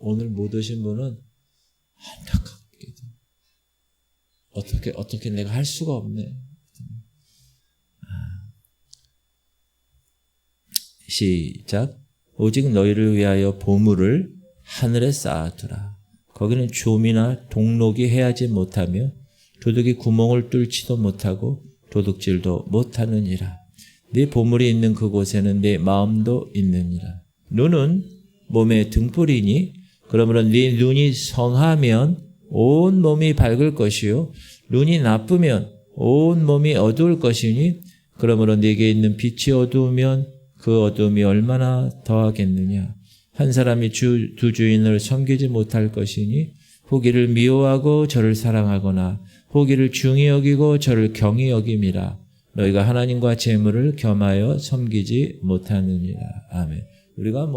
오늘 못 오신 분은 안타깝게도 어떻게 내가 할 수가 없네. 시작. 오직 너희를 위하여 보물을 하늘에 쌓아두라. 거기는 좀이나 동록이 해하지 못하며 도둑이 구멍을 뚫지도 못하고 도둑질도 못하느니라. 네 보물이 있는 그곳에는 네 마음도 있느니라. 눈은 몸의 등불이니 그러므로 네 눈이 성하면 온 몸이 밝을 것이요 눈이 나쁘면 온 몸이 어두울 것이니 그러므로 네게 있는 빛이 어두우면 그 어둠이 얼마나 더하겠느냐. 한 사람이 두 주인을 섬기지 못할 것이니 포기를 미워하고 저를 사랑하거나 포기를 중히 여기고 저를 경히 여김이라. 너희가 하나님과 재물을 겸하여 섬기지 못하느니라. 아멘. 우리가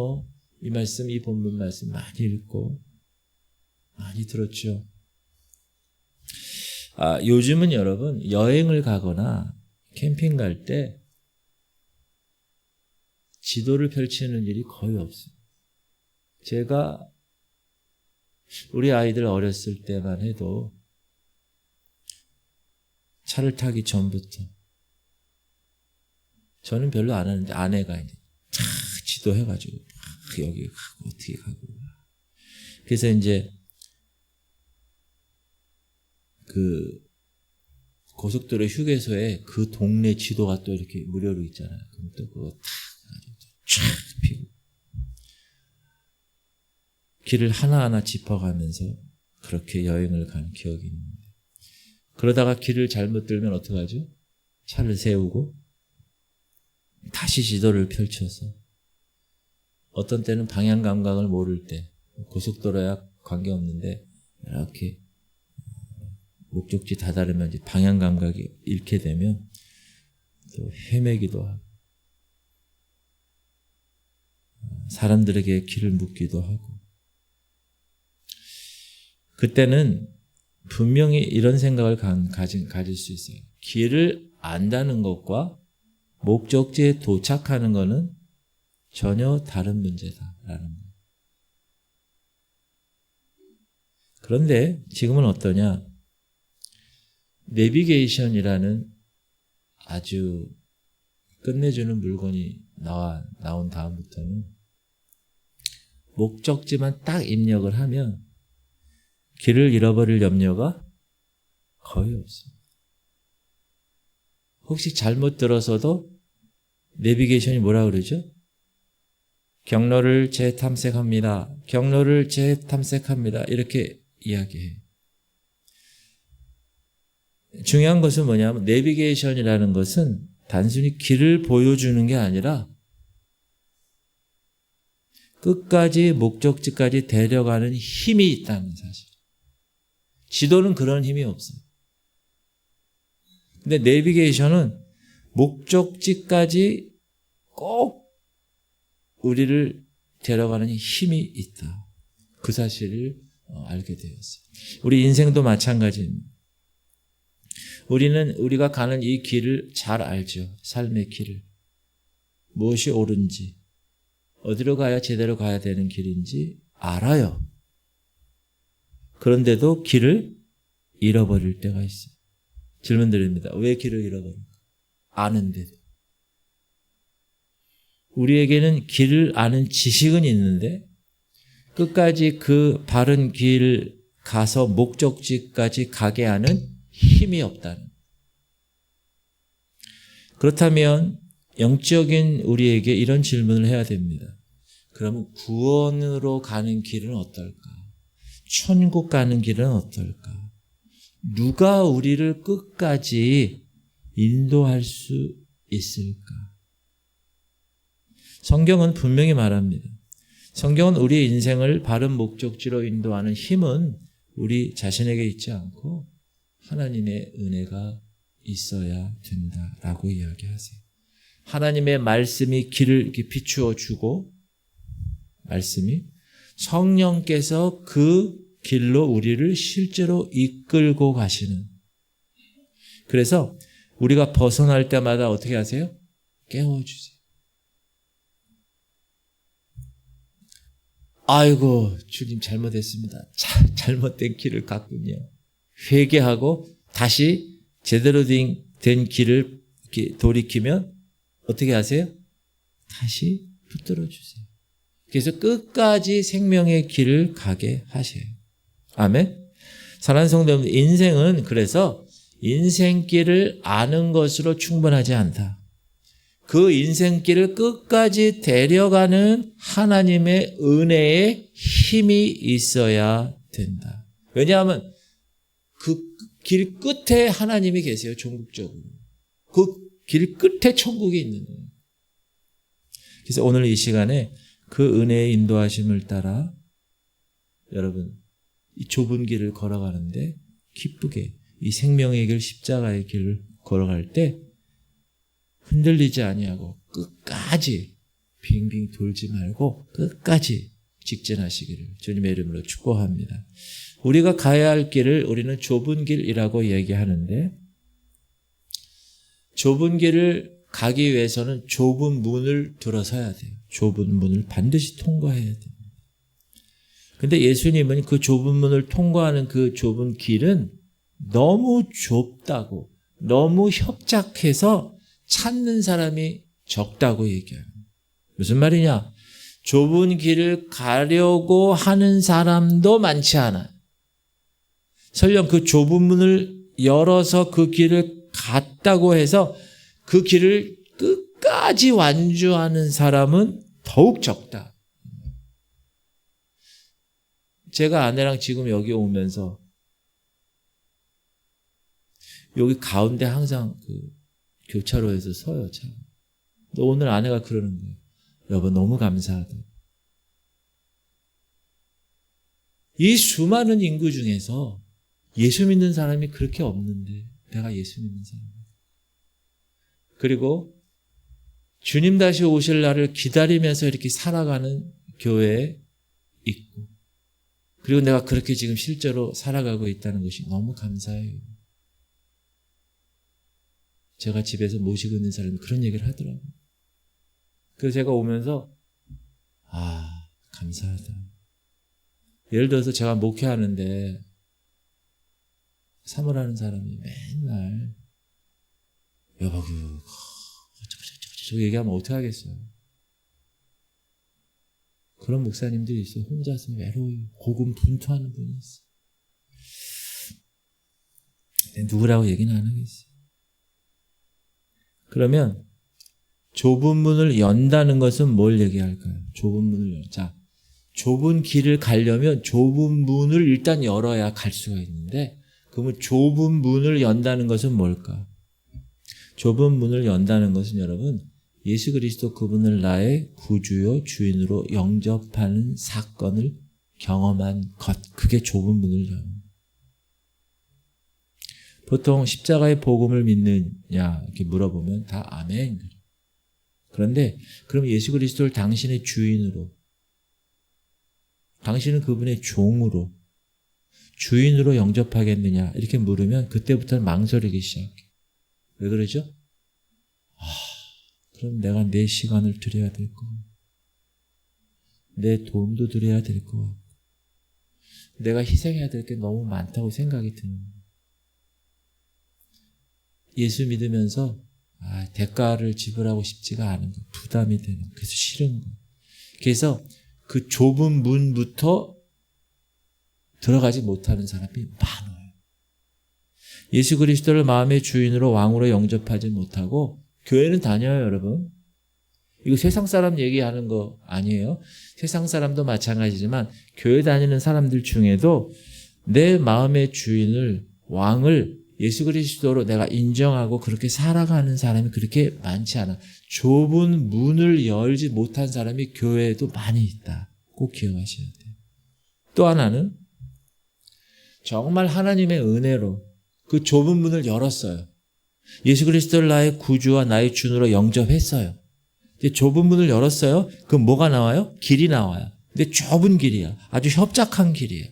이 말씀, 이 본문 말씀 많이 읽고 많이 들었죠. 요즘은 여러분 여행을 가거나 캠핑 갈 때 지도를 펼치는 일이 거의 없어요. 제가 우리 아이들 어렸을 때만 해도 차를 타기 전부터 저는 별로 안 하는데 아내가 이제 차 지도해가지고 여기 가고 어떻게 가고 그래서 이제 그 고속도로 휴게소에 그 동네 지도가 또 이렇게 무료로 있잖아요. 그럼 또 그거 쫙 피고 길을 하나하나 짚어가면서 그렇게 여행을 간 기억이 있는데 그러다가 길을 잘못 들면 어떡하죠? 차를 세우고 다시 지도를 펼쳐서 어떤 때는 방향 감각을 모를 때 고속도로야 관계없는데 이렇게 목적지 다다르면 이제 방향 감각이 잃게 되면 또 헤매기도 하고 사람들에게 길을 묻기도 하고 그때는 분명히 이런 생각을 가질 수 있어요. 길을 안다는 것과 목적지에 도착하는 것은 전혀 다른 문제다라는 거예요. 그런데 지금은 어떠냐? 내비게이션이라는 아주 끝내주는 물건이 나온 다음부터는 목적지만 딱 입력을 하면 길을 잃어버릴 염려가 거의 없습니다. 혹시 잘못 들어서도 내비게이션이 뭐라 그러죠? 경로를 재탐색합니다. 경로를 재탐색합니다. 이렇게 이야기해요. 중요한 것은 뭐냐면 내비게이션이라는 것은 단순히 길을 보여주는 게 아니라 끝까지 목적지까지 데려가는 힘이 있다는 사실. 지도는 그런 힘이 없어요. 근데 내비게이션은 목적지까지 꼭 우리를 데려가는 힘이 있다. 그 사실을 알게 되었어요. 우리 인생도 마찬가지입니다. 우리가 가는 이 길을 잘 알죠. 삶의 길을. 무엇이 옳은지, 어디로 가야 제대로 가야 되는 길인지 알아요. 그런데도 길을 잃어버릴 때가 있어요. 질문 드립니다. 왜 길을 잃어버릴까? 아는데도. 우리에게는 길을 아는 지식은 있는데 끝까지 그 바른 길 가서 목적지까지 가게 하는 힘이 없다는. 그렇다면 영적인 우리에게 이런 질문을 해야 됩니다. 그러면 구원으로 가는 길은 어떨까? 천국 가는 길은 어떨까? 누가 우리를 끝까지 인도할 수 있을까? 성경은 분명히 말합니다. 성경은 우리의 인생을 바른 목적지로 인도하는 힘은 우리 자신에게 있지 않고 하나님의 은혜가 있어야 된다라고 이야기하세요. 하나님의 말씀이 길을 이렇게 비추어 주고 말씀이 성령께서 그 길로 우리를 실제로 이끌고 가시는. 그래서 우리가 벗어날 때마다 어떻게 하세요? 깨워주세요. 아이고 주님 잘못했습니다. 잘못된 길을 갔군요. 회개하고 다시 제대로 된 길을 이렇게 돌이키면 어떻게 하세요? 다시 붙들어 주세요. 그래서 끝까지 생명의 길을 가게 하셔요. 아멘. 사랑하는 성도 여러분, 인생은 그래서 인생길을 아는 것으로 충분하지 않다. 그 인생길을 끝까지 데려가는 하나님의 은혜의 힘이 있어야 된다. 왜냐하면 그 길 끝에 하나님이 계세요. 종국적으로. 그 길 끝에 천국이 있는 거예요. 그래서 오늘 이 시간에 그 은혜의 인도하심을 따라 여러분 이 좁은 길을 걸어가는데 기쁘게 이 생명의 길 십자가의 길을 걸어갈 때 흔들리지 아니하고 끝까지 빙빙 돌지 말고 끝까지 직진하시기를 주님의 이름으로 축복합니다. 우리가 가야 할 길을 우리는 좁은 길이라고 얘기하는데 좁은 길을 가기 위해서는 좁은 문을 들어서야 돼요. 좁은 문을 반드시 통과해야 됩니다. 근데 예수님은 그 좁은 문을 통과하는 그 좁은 길은 너무 좁다고 너무 협착해서 찾는 사람이 적다고 얘기합니다. 무슨 말이냐? 좁은 길을 가려고 하는 사람도 많지 않아요. 설령 그 좁은 문을 열어서 그 길을 갔다고 해서 그 길을 끝까지 완주하는 사람은 더욱 적다. 제가 아내랑 지금 여기 오면서 여기 가운데 항상 그 교차로에서 서요. 참. 오늘 아내가 그러는 거예요. 여보 너무 감사하다. 이 수많은 인구 중에서 예수 믿는 사람이 그렇게 없는데 내가 예수 믿는 사람이야. 그리고 주님 다시 오실 날을 기다리면서 이렇게 살아가는 교회에 있고 그리고 내가 그렇게 지금 실제로 살아가고 있다는 것이 너무 감사해요. 제가 집에서 모시고 있는 사람이 그런 얘기를 하더라고요. 그래서 제가 오면서 감사하다. 예를 들어서 제가 목회하는데 사모라는 사람이 맨날 여보 저 얘기하면 어떻게 하겠어요. 그런 목사님들이 있어요. 혼자서 외로이 고군분투하는 분이 있어요. 누구라고 얘기는 안 하겠어요. 그러면 좁은 문을 연다는 것은 뭘 얘기할까요? 좁은 문을 좁은 길을 가려면 좁은 문을 일단 열어야 갈 수가 있는데 그러면 좁은 문을 연다는 것은 뭘까? 좁은 문을 연다는 것은 여러분 예수 그리스도 그분을 나의 구주요 주인으로 영접하는 사건을 경험한 것, 그게 좁은 문을 여는. 보통 십자가의 복음을 믿느냐 이렇게 물어보면 다 아멘. 그런데 그럼 예수 그리스도를 당신의 주인으로, 당신은 그분의 종으로, 주인으로 영접하겠느냐 이렇게 물으면 그때부터는 망설이기 시작해. 왜 그러죠? 그럼 내가 내 시간을 드려야 될 거, 내 돈도 드려야 될 거, 내가 희생해야 될 게 너무 많다고 생각이 드는 거예요. 예수 믿으면서 대가를 지불하고 싶지가 않은 거예요. 부담이 되는 거예요. 그래서 싫은 거예요. 그래서 그 좁은 문부터 들어가지 못하는 사람이 많아요. 예수 그리스도를 마음의 주인으로 왕으로 영접하지 못하고 교회는 다녀요, 여러분. 이거 세상 사람 얘기하는 거 아니에요. 세상 사람도 마찬가지지만 교회 다니는 사람들 중에도 내 마음의 주인을, 왕을 예수 그리스도로 내가 인정하고 그렇게 살아가는 사람이 그렇게 많지 않아. 좁은 문을 열지 못한 사람이 교회에도 많이 있다. 꼭 기억하셔야 돼요. 또 하나는 정말 하나님의 은혜로 그 좁은 문을 열었어요. 예수 그리스도를 나의 구주와 나의 주인으로 영접했어요. 이제 좁은 문을 열었어요. 그럼 뭐가 나와요? 길이 나와요. 근데 좁은 길이야. 아주 협착한 길이에요.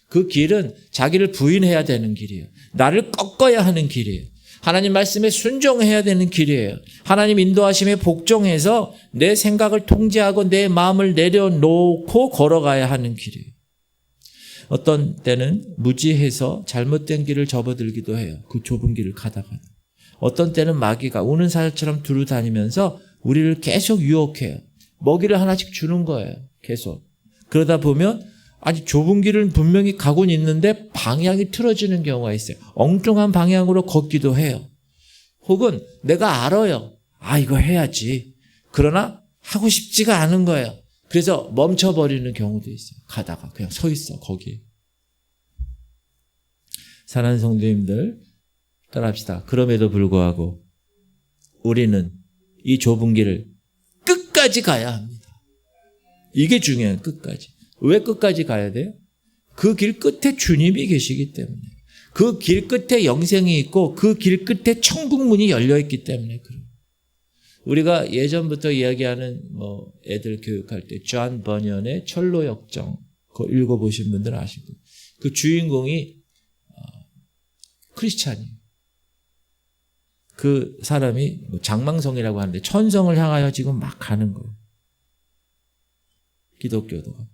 그 길은 자기를 부인해야 되는 길이에요. 나를 꺾어야 하는 길이에요. 하나님 말씀에 순종해야 되는 길이에요. 하나님 인도하심에 복종해서 내 생각을 통제하고 내 마음을 내려놓고 걸어가야 하는 길이에요. 어떤 때는 무지해서 잘못된 길을 접어들기도 해요. 그 좁은 길을 가다가. 어떤 때는 마귀가 우는 사자처럼 두루 다니면서 우리를 계속 유혹해요. 먹이를 하나씩 주는 거예요. 계속. 그러다 보면 아니 좁은 길은 분명히 가고는 있는데 방향이 틀어지는 경우가 있어요. 엉뚱한 방향으로 걷기도 해요. 혹은 내가 알아요. 아 이거 해야지. 그러나 하고 싶지가 않은 거예요. 그래서 멈춰버리는 경우도 있어요. 가다가 그냥 서 있어 거기에. 사랑하는 성도님들 따라합시다. 그럼에도 불구하고 우리는 이 좁은 길을 끝까지 가야 합니다. 이게 중요해요. 끝까지. 왜 끝까지 가야 돼요? 그 길 끝에 주님이 계시기 때문에. 그 길 끝에 영생이 있고 그 길 끝에 천국문이 열려있기 때문에 그래요. 우리가 예전부터 이야기하는 애들 교육할 때 존 버년의 철로 역정 그거 읽어보신 분들은 아시고 그 주인공이 크리스찬이에요. 그 사람이 장망성이라고 하는데 천성을 향하여 지금 막 가는 거예요. 기독교도가.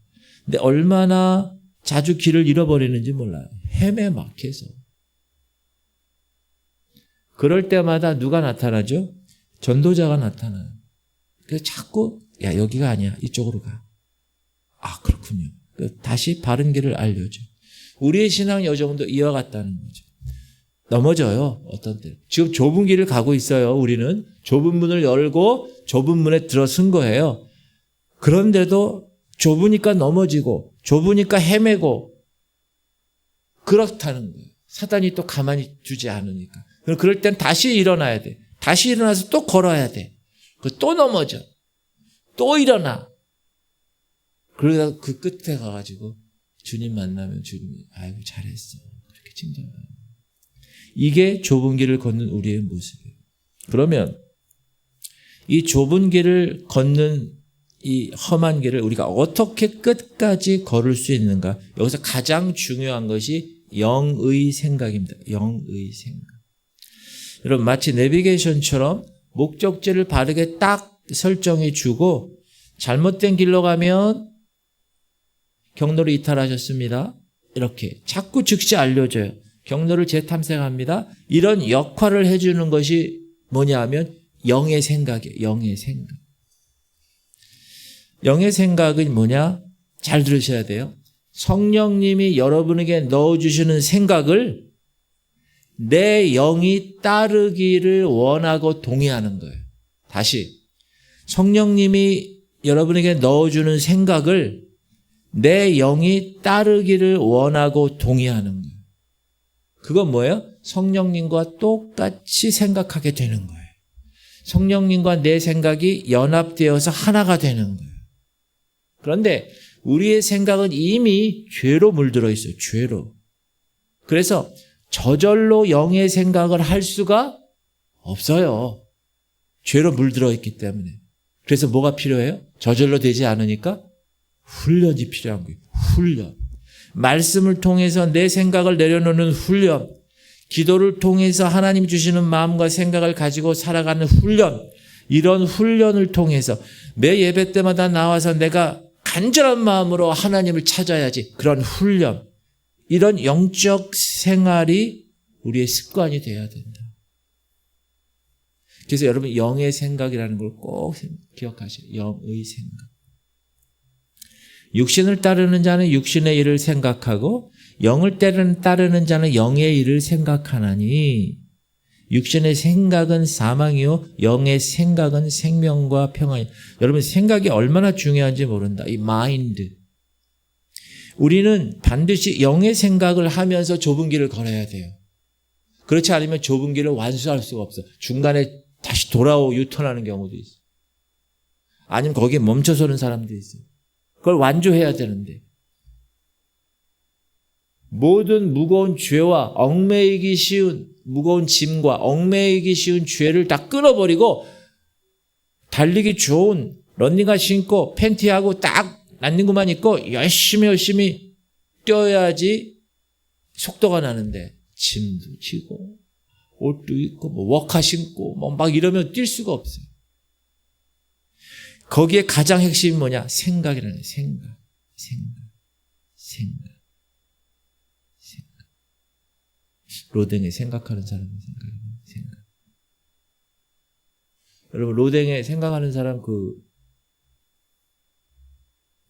근데 얼마나 자주 길을 잃어버리는지 몰라요. 헤매 막혀서. 그럴 때마다 누가 나타나죠? 전도자가 나타나요. 그래서 자꾸 야 여기가 아니야. 이쪽으로 가. 아 그렇군요. 다시 바른 길을 알려줘. 우리의 신앙 여정도 이와 같다는 거죠. 넘어져요. 어떤 때. 지금 좁은 길을 가고 있어요. 우리는 좁은 문을 열고 좁은 문에 들어선 거예요. 그런데도 좁으니까 넘어지고 좁으니까 헤매고 그렇다는 거예요. 사단이 또 가만히 두지 않으니까. 그럴 땐 다시 일어나야 돼. 다시 일어나서 또 걸어야 돼. 또 넘어져. 또 일어나. 그러다가 그 끝에 가가지고 주님 만나면 주님이 아이고 잘했어. 그렇게 칭찬해요. 이게 좁은 길을 걷는 우리의 모습이에요. 그러면 이 좁은 길을 걷는 이 험한 길을 우리가 어떻게 끝까지 걸을 수 있는가? 여기서 가장 중요한 것이 영의 생각입니다. 영의 생각. 여러분 마치 내비게이션처럼 목적지를 바르게 딱 설정해 주고 잘못된 길로 가면 경로를 이탈하셨습니다. 이렇게 자꾸 즉시 알려줘요. 경로를 재탐색합니다. 이런 역할을 해주는 것이 뭐냐 하면 영의 생각이에요. 영의 생각. 영의 생각은 뭐냐? 잘 들으셔야 돼요. 성령님이 여러분에게 넣어주시는 생각을 내 영이 따르기를 원하고 동의하는 거예요. 다시 성령님이 여러분에게 넣어주는 생각을 내 영이 따르기를 원하고 동의하는 거예요. 그건 뭐예요? 성령님과 똑같이 생각하게 되는 거예요. 성령님과 내 생각이 연합되어서 하나가 되는 거예요. 그런데 우리의 생각은 이미 죄로 물들어 있어요. 죄로. 그래서 저절로 영의 생각을 할 수가 없어요. 죄로 물들어 있기 때문에. 그래서 뭐가 필요해요? 저절로 되지 않으니까 훈련이 필요한 거예요. 훈련. 말씀을 통해서 내 생각을 내려놓는 훈련. 기도를 통해서 하나님 주시는 마음과 생각을 가지고 살아가는 훈련. 이런 훈련을 통해서 매 예배 때마다 나와서 내가 간절한 마음으로 하나님을 찾아야지. 그런 훈련. 이런 영적 생활이 우리의 습관이 되어야 된다. 그래서 여러분 영의 생각이라는 걸 꼭 기억하세요. 영의 생각. 육신을 따르는 자는 육신의 일을 생각하고 영을 따르는 자는 영의 일을 생각하나니 육신의 생각은 사망이요 영의 생각은 생명과 평안이요. 여러분 생각이 얼마나 중요한지 모른다. 이 마인드. 우리는 반드시 영의 생각을 하면서 좁은 길을 걸어야 돼요. 그렇지 않으면 좁은 길을 완수할 수가 없어. 중간에 다시 돌아오고 유턴하는 경우도 있어. 아니면 거기에 멈춰서는 사람도 있어요. 그걸 완주해야 되는데 모든 무거운 죄와 얽매이기 쉬운 무거운 짐과 얽매이기 쉬운 죄를 다 끊어버리고 달리기 좋은 런닝화 신고 팬티하고 딱 런닝구만 입고 열심히 뛰어야지 속도가 나는데 짐도 지고 옷도 입고 뭐 워카 신고 뭐 막 이러면 뛸 수가 없어요. 거기에 가장 핵심이 뭐냐? 생각이라는 거예요. 생각. 로댕에 생각하는 사람의 생각이에요. 생각. 여러분 로댕에 생각하는 사람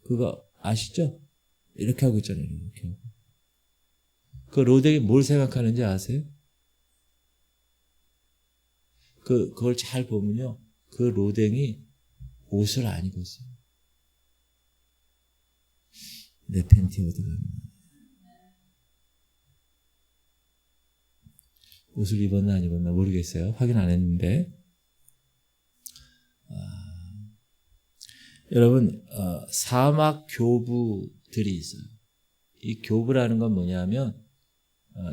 그거 아시죠? 이렇게 하고 있잖아요. 이렇게. 그 로댕이 뭘 생각하는지 아세요? 그걸 잘 보면요. 그 로댕이 옷을 안 입었어요. 내 팬티 어디 갔나? 옷을 입었나 안 입었나 모르겠어요. 확인 안 했는데. 여러분 사막 교부들이 있어요. 이 교부라는 건 뭐냐면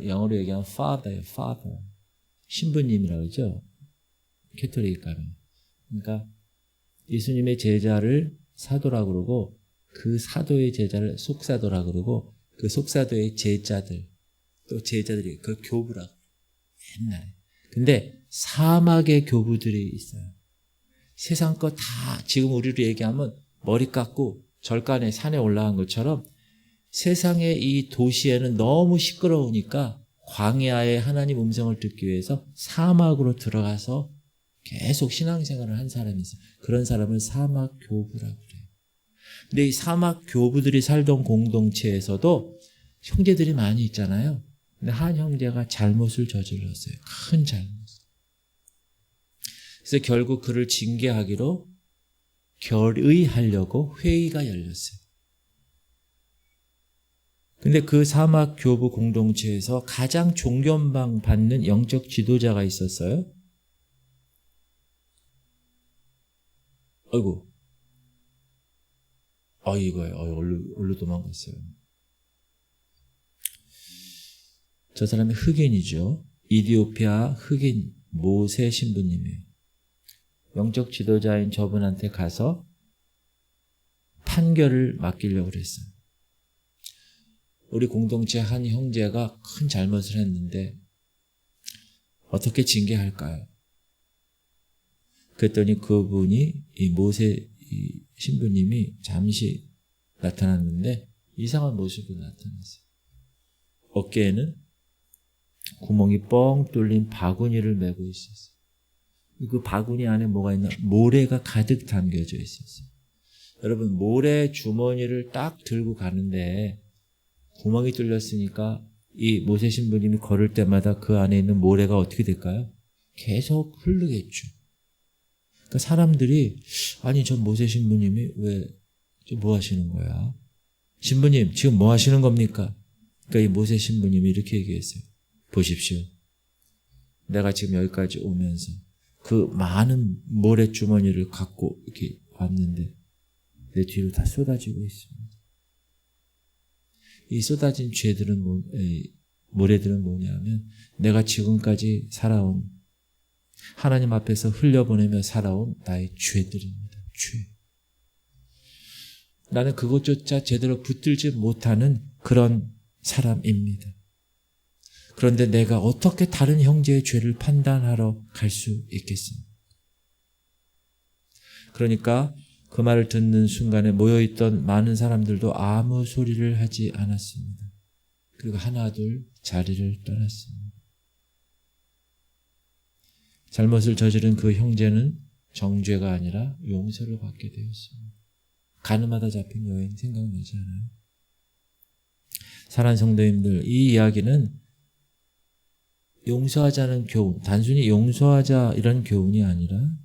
영어로 얘기하면 father예요. father. 신부님이라고 그러죠. 캐톨릭 가면. 그러니까 예수님의 제자를 사도라고 그러고 그 사도의 제자를 속사도라고 그러고 그 속사도의 제자들 또 제자들이 그 교부라고 옛날에. 근데 사막의 교부들이 있어요. 세상 거 다 지금 우리로 얘기하면 머리 깎고 절간에 산에 올라간 것처럼 세상의 이 도시에는 너무 시끄러우니까 광야에 하나님 음성을 듣기 위해서 사막으로 들어가서 계속 신앙생활을 한 사람이 있어요. 그런 사람을 사막 교부라고 그래요. 근데 이 사막 교부들이 살던 공동체에서도 형제들이 많이 있잖아요. 근데 한 형제가 잘못을 저질렀어요. 큰 잘못. 그래서 결국 그를 징계하기로 결의하려고 회의가 열렸어요. 근데 그 사막 교부 공동체에서 가장 존경방 받는 영적 지도자가 있었어요. 아이고. 이거예요. 얼른 도망갔어요. 저 사람이 흑인이죠. 이디오피아 흑인 모세 신부님이에요. 영적 지도자인 저분한테 가서 판결을 맡기려고 그랬어요. 우리 공동체 한 형제가 큰 잘못을 했는데 어떻게 징계할까요? 그랬더니 그분이 이 모세 신부님이 잠시 나타났는데 이상한 모습으로 나타났어요. 어깨에는 구멍이 뻥 뚫린 바구니를 메고 있었어요. 그 바구니 안에 뭐가 있나? 모래가 가득 담겨져 있었어요. 여러분 모래 주머니를 딱 들고 가는데 구멍이 뚫렸으니까 이 모세 신부님이 걸을 때마다 그 안에 있는 모래가 어떻게 될까요? 계속 흐르겠죠. 그러니까 사람들이 아니 저 모세 신부님이 왜 뭐 하시는 거야? 신부님 지금 뭐 하시는 겁니까? 그러니까 이 모세 신부님이 이렇게 얘기했어요. 보십시오. 내가 지금 여기까지 오면서 그 많은 모래주머니를 갖고 이렇게 왔는데 내 뒤로 다 쏟아지고 있습니다. 이 쏟아진 모래들은 뭐냐면 내가 지금까지 살아온 하나님 앞에서 흘려보내며 살아온 나의 죄들입니다. 죄. 나는 그것조차 제대로 붙들지 못하는 그런 사람입니다. 그런데 내가 어떻게 다른 형제의 죄를 판단하러 갈 수 있겠습니까? 그러니까 그 말을 듣는 순간에 모여있던 많은 사람들도 아무 소리를 하지 않았습니다. 그리고 하나둘 자리를 떠났습니다. 잘못을 저지른 그 형제는 정죄가 아니라 용서를 받게 되었습니다. 가늠하다 잡힌 여인 생각나지 않아요? 사랑하는 성도님들, 이 이야기는 용서하자는 교훈, 단순히 용서하자 이런 교훈이 아니라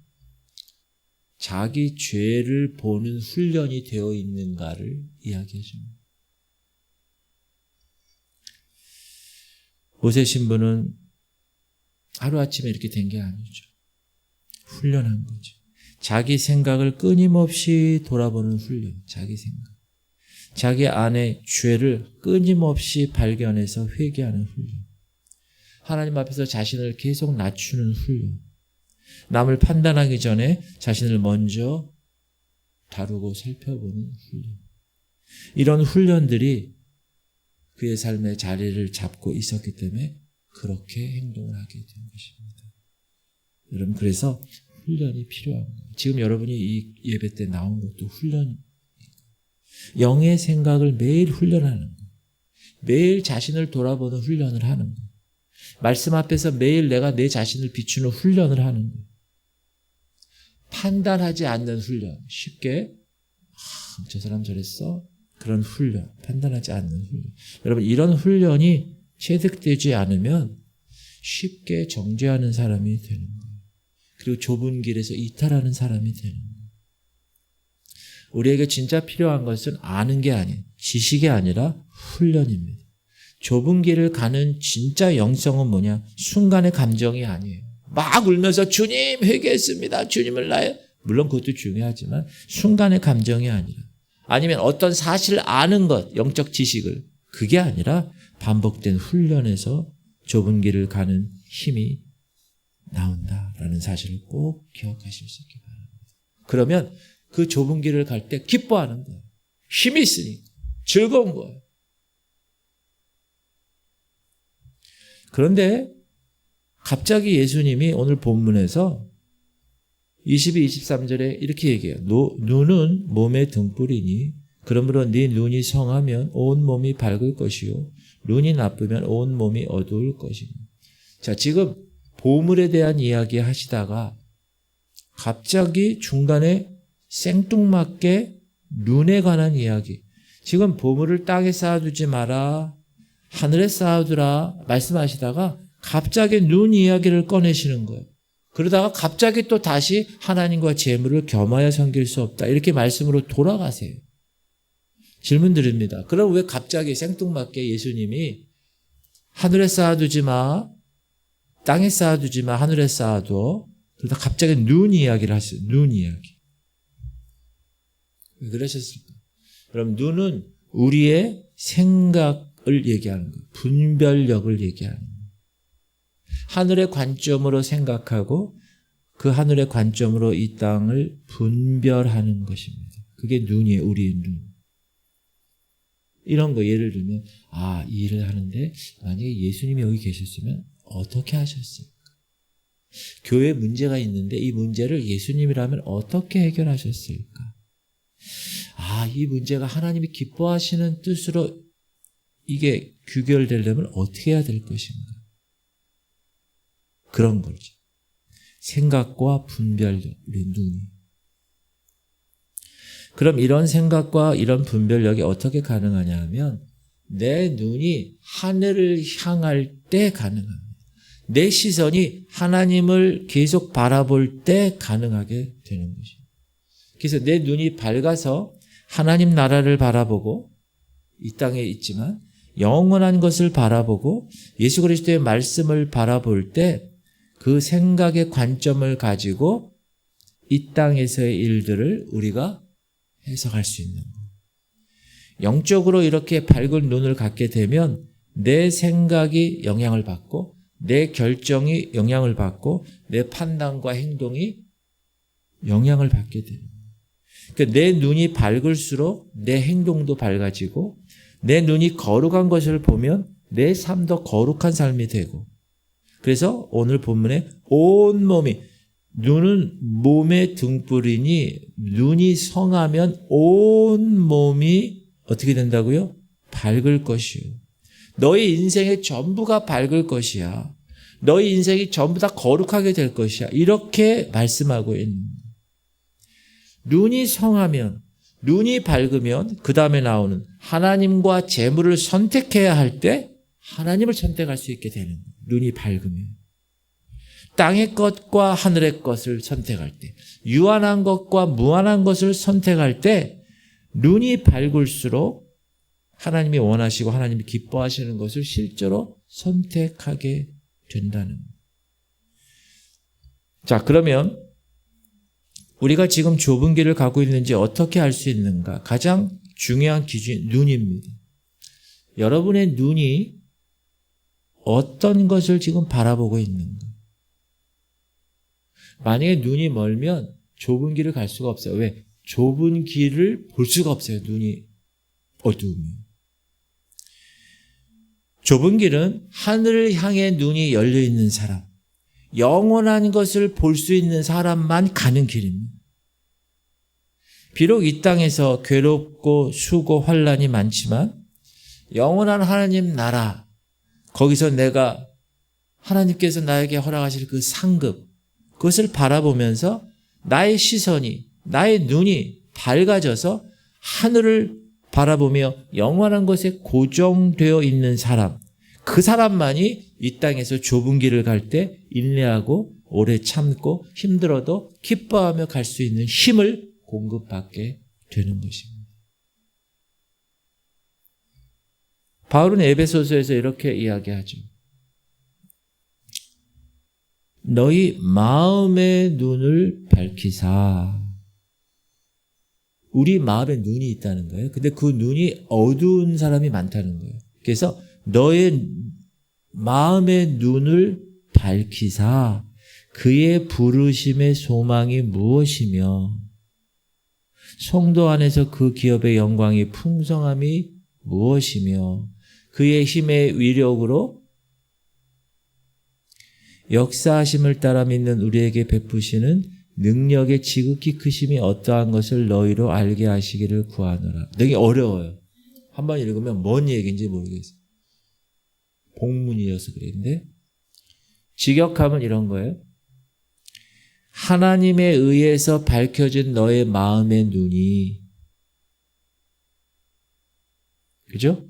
자기 죄를 보는 훈련이 되어 있는가를 이야기해 줍니다. 모세 신부는 하루아침에 이렇게 된 게 아니죠. 훈련한 거죠. 자기 생각을 끊임없이 돌아보는 훈련, 자기 생각. 자기 안에 죄를 끊임없이 발견해서 회개하는 훈련. 하나님 앞에서 자신을 계속 낮추는 훈련. 남을 판단하기 전에 자신을 먼저 다루고 살펴보는 훈련. 이런 훈련들이 그의 삶의 자리를 잡고 있었기 때문에 그렇게 행동을 하게 된 것입니다. 여러분, 그래서 훈련이 필요한 거예요. 지금 여러분이 이 예배 때 나온 것도 훈련, 영의 생각을 매일 훈련하는 거예요. 매일 자신을 돌아보는 훈련을 하는 거예요. 말씀 앞에서 매일 내가 내 자신을 비추는 훈련을 하는 거예요. 판단하지 않는 훈련. 쉽게 저 사람 저랬어? 그런 훈련. 판단하지 않는 훈련. 여러분, 이런 훈련이 체득되지 않으면 쉽게 정죄하는 사람이 되는 거예요. 그리고 좁은 길에서 이탈하는 사람이 되는 거예요. 우리에게 진짜 필요한 것은 아는 게 아니에요. 지식이 아니라 훈련입니다. 좁은 길을 가는 진짜 영성은 뭐냐? 순간의 감정이 아니에요. 막 울면서 주님 회개했습니다. 주님을 나의, 물론 그것도 중요하지만 순간의 감정이 아니라, 아니면 어떤 사실을 아는 것, 영적 지식을, 그게 아니라 반복된 훈련에서 좁은 길을 가는 힘이 나온다라는 사실을 꼭 기억하실 수 있기 바랍니다. 그러면 그 좁은 길을 갈 때 기뻐하는 거예요. 힘이 있으니까 즐거운 거예요. 그런데 갑자기 예수님이 오늘 본문에서 22, 23절에 이렇게 얘기해요. 눈은 몸의 등불이니 그러므로 네 눈이 성하면 온 몸이 밝을 것이요 눈이 나쁘면 온 몸이 어두울 것입니다. 자, 지금 보물에 대한 이야기 하시다가 갑자기 중간에 생뚱맞게 눈에 관한 이야기. 지금 보물을 땅에 쌓아두지 마라, 하늘에 쌓아두라 말씀하시다가 갑자기 눈 이야기를 꺼내시는 거예요. 그러다가 갑자기 또 다시 하나님과 재물을 겸하여 섬길 수 없다, 이렇게 말씀으로 돌아가세요. 질문 드립니다. 그럼 왜 갑자기 생뚱맞게 예수님이 하늘에 쌓아두지 마, 땅에 쌓아두지 마, 하늘에 쌓아둬, 그러다 갑자기 눈 이야기를 하세요. 눈 이야기. 왜 그러셨을까? 그럼 눈은 우리의 생각을 얘기하는 거예요. 분별력을 얘기하는 거예요. 하늘의 관점으로 생각하고 그 하늘의 관점으로 이 땅을 분별하는 것입니다. 그게 눈이에요. 우리의 눈. 이런 거 예를 들면, 이 일을 하는데 만약에 예수님이 여기 계셨으면 어떻게 하셨을까? 교회에 문제가 있는데 이 문제를 예수님이라면 어떻게 해결하셨을까? 이 문제가 하나님이 기뻐하시는 뜻으로 이게 규결되려면 어떻게 해야 될 것인가? 그런 거죠. 생각과 분별력, 우리 눈이. 그럼 이런 생각과 이런 분별력이 어떻게 가능하냐 하면 내 눈이 하늘을 향할 때 가능합니다. 내 시선이 하나님을 계속 바라볼 때 가능하게 되는 것입니다. 그래서 내 눈이 밝아서 하나님 나라를 바라보고 이 땅에 있지만 영원한 것을 바라보고 예수 그리스도의 말씀을 바라볼 때 그 생각의 관점을 가지고 이 땅에서의 일들을 우리가 해석할 수 있는 거예요. 영적으로 이렇게 밝은 눈을 갖게 되면 내 생각이 영향을 받고 내 결정이 영향을 받고 내 판단과 행동이 영향을 받게 돼요. 그러니까 내 눈이 밝을수록 내 행동도 밝아지고 내 눈이 거룩한 것을 보면 내 삶도 거룩한 삶이 되고, 그래서 오늘 본문에 온 몸이, 눈은 몸의 등불이니 눈이 성하면 온 몸이 어떻게 된다고요? 밝을 것이요. 너의 인생의 전부가 밝을 것이야. 너의 인생이 전부 다 거룩하게 될 것이야. 이렇게 말씀하고 있는 거예요. 눈이 성하면, 눈이 밝으면 그 다음에 나오는 하나님과 재물을 선택해야 할 때 하나님을 선택할 수 있게 되는 거예요. 눈이 밝으면. 땅의 것과 하늘의 것을 선택할 때, 유한한 것과 무한한 것을 선택할 때 눈이 밝을수록 하나님이 원하시고 하나님이 기뻐하시는 것을 실제로 선택하게 된다는 거예요. 자, 그러면 우리가 지금 좁은 길을 가고 있는지 어떻게 알 수 있는가? 가장 중요한 기준이 눈입니다. 여러분의 눈이 어떤 것을 지금 바라보고 있는가? 만약에 눈이 멀면 좁은 길을 갈 수가 없어요. 왜? 좁은 길을 볼 수가 없어요. 눈이 어두우면. 좁은 길은 하늘을 향해 눈이 열려 있는 사람, 영원한 것을 볼 수 있는 사람만 가는 길입니다. 비록 이 땅에서 괴롭고 수고 환난이 많지만 영원한 하나님 나라, 거기서 내가 하나님께서 나에게 허락하실 그 상급, 그것을 바라보면서 나의 시선이, 나의 눈이 밝아져서 하늘을 바라보며 영원한 것에 고정되어 있는 사람, 그 사람만이 이 땅에서 좁은 길을 갈 때 인내하고 오래 참고 힘들어도 기뻐하며 갈 수 있는 힘을 공급받게 되는 것입니다. 바울은 에베소서에서 이렇게 이야기하죠. 너희 마음의 눈을 밝히사. 우리 마음에 눈이 있다는 거예요. 근데 그 눈이 어두운 사람이 많다는 거예요. 그래서 너의 마음의 눈을 밝히사 그의 부르심의 소망이 무엇이며 성도 안에서 그 기업의 영광이 풍성함이 무엇이며 그의 힘의 위력으로 역사하심을 따라 믿는 우리에게 베푸시는 능력의 지극히 크심이 어떠한 것을 너희로 알게 하시기를 구하노라. 되게 어려워요. 한번 읽으면 뭔 얘기인지 모르겠어요. 복문이어서 그랬는데 직역하면 이런 거예요. 하나님에 의해서 밝혀진 너의 마음의 눈이, 그죠?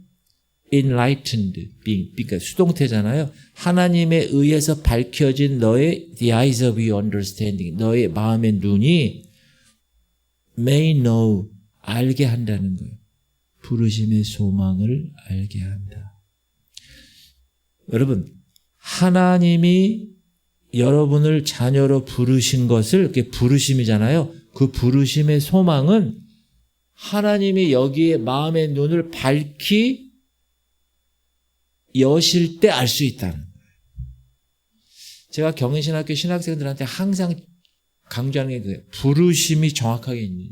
enlightened being, 그러니까 수동태잖아요. 하나님에 의해서 밝혀진 너의 the eyes of your understanding, 너의 마음의 눈이 may know, 알게 한다는 거예요. 부르심의 소망을 알게 한다. 여러분, 하나님이 여러분을 자녀로 부르신 것을, 이렇게 부르심이잖아요. 그 부르심의 소망은 하나님이 여기에 마음의 눈을 밝히 여실 때 알 수 있다는 거예요. 제가 경인신학교 신학생들한테 항상 강조하는 게 그거예요. 부르심이 정확하게 있는.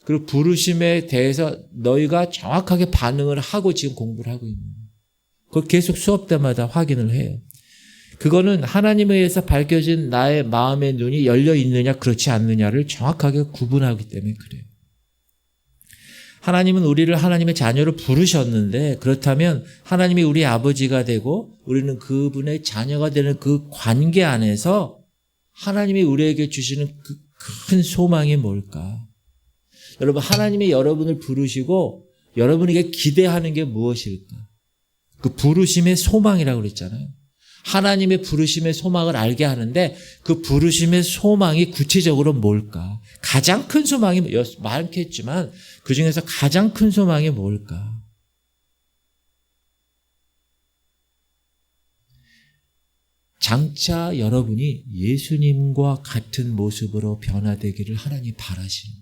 그리고 부르심에 대해서 너희가 정확하게 반응을 하고 지금 공부를 하고 있는. 그걸 계속 수업 때마다 확인을 해요. 그거는 하나님에 의해서 밝혀진 나의 마음의 눈이 열려 있느냐 그렇지 않느냐를 정확하게 구분하기 때문에 그래요. 하나님은 우리를 하나님의 자녀로 부르셨는데, 그렇다면 하나님이 우리 아버지가 되고 우리는 그분의 자녀가 되는 그 관계 안에서 하나님이 우리에게 주시는 그 큰 소망이 뭘까? 여러분, 하나님이 여러분을 부르시고 여러분에게 기대하는 게 무엇일까? 그 부르심의 소망이라고 그랬잖아요. 하나님의 부르심의 소망을 알게 하는데 그 부르심의 소망이 구체적으로 뭘까? 가장 큰 소망이 많겠지만 그중에서 가장 큰 소망이 뭘까? 장차 여러분이 예수님과 같은 모습으로 변화되기를 하나님이 바라시는 거예요.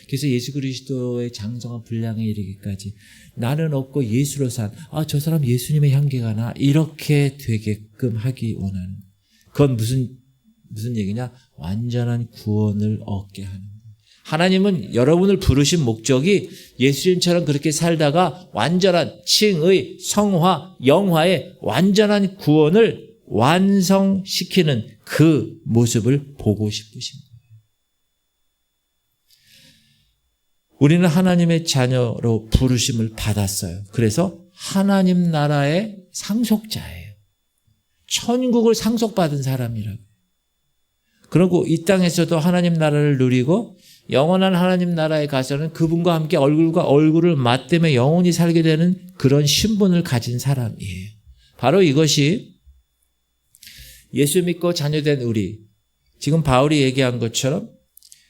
그래서 예수 그리스도의 장성한 분량에 이르기까지 나는 없고 예수로 산, 저 사람 예수님의 향기가 나, 이렇게 되게끔 하기 원하는 거예요. 그건 무슨 얘기냐? 완전한 구원을 얻게 하는 거예요. 하나님은 여러분을 부르신 목적이 예수님처럼 그렇게 살다가 완전한 칭의, 성화, 영화의 완전한 구원을 완성시키는 그 모습을 보고 싶으신 거예요. 우리는 하나님의 자녀로 부르심을 받았어요. 그래서 하나님 나라의 상속자예요. 천국을 상속받은 사람이라고. 그리고 이 땅에서도 하나님 나라를 누리고 영원한 하나님 나라에 가서는 그분과 함께 얼굴과 얼굴을 맞대며 영원히 살게 되는 그런 신분을 가진 사람이에요. 바로 이것이 예수 믿고 자녀된 우리, 지금 바울이 얘기한 것처럼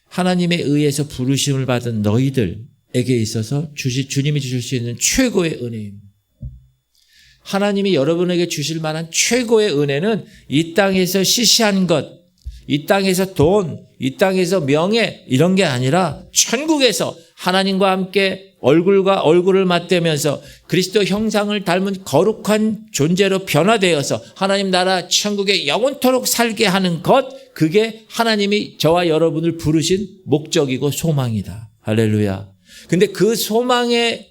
하나님에 의해서 부르심을 받은 너희들에게 있어서 주님이 주실 수 있는 최고의 은혜입니다. 하나님이 여러분에게 주실 만한 최고의 은혜는 이 땅에서 시시한 것, 이 땅에서 돈, 이 땅에서 명예, 이런 게 아니라 천국에서 하나님과 함께 얼굴과 얼굴을 맞대면서 그리스도 형상을 닮은 거룩한 존재로 변화되어서 하나님 나라 천국에 영원토록 살게 하는 것, 그게 하나님이 저와 여러분을 부르신 목적이고 소망이다. 할렐루야. 근데 그 소망의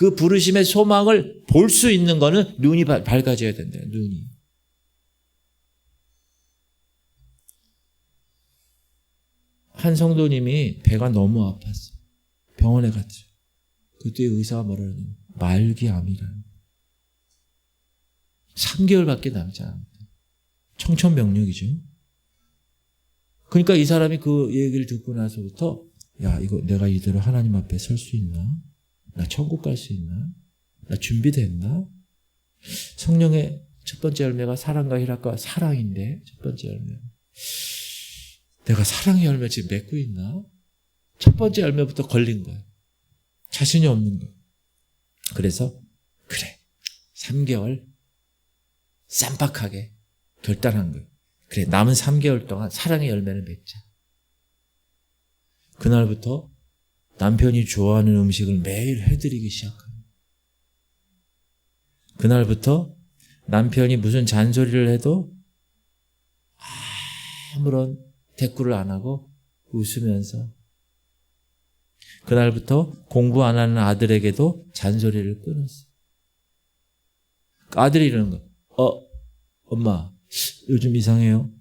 그 부르심의 소망을 볼 수 있는 거는 눈이 밝아져야 된대요. 눈이. 한 성도님이 배가 너무 아팠어요. 병원에 갔죠. 그때 의사가 뭐라 그러냐면 말기암이라는 3개월밖에 남지 않았다. 청천벽력이죠. 그러니까 이 사람이 그 얘기를 듣고 나서부터 야, 이거 내가 이대로 하나님 앞에 설 수 있나? 나 천국 갈 수 있나? 나 준비됐나? 성령의 첫 번째 열매가 사랑과 희락과 사랑인데 첫 번째 열매. 내가 사랑의 열매 지금 맺고 있나? 첫 번째 열매부터 걸린 거야. 자신이 없는 거야. 그래서 그래 3개월 쌈박하게 결단한 거예요. 그래 남은 3개월 동안 사랑의 열매를 맺자. 그날부터 남편이 좋아하는 음식을 매일 해드리기 시작합니다. 그날부터 남편이 무슨 잔소리를 해도 아무런 대꾸를 안 하고 웃으면서 그날부터 공부 안 하는 아들에게도 잔소리를 끊었어요. 아들이 이러는 거예요. 엄마 요즘 이상해요.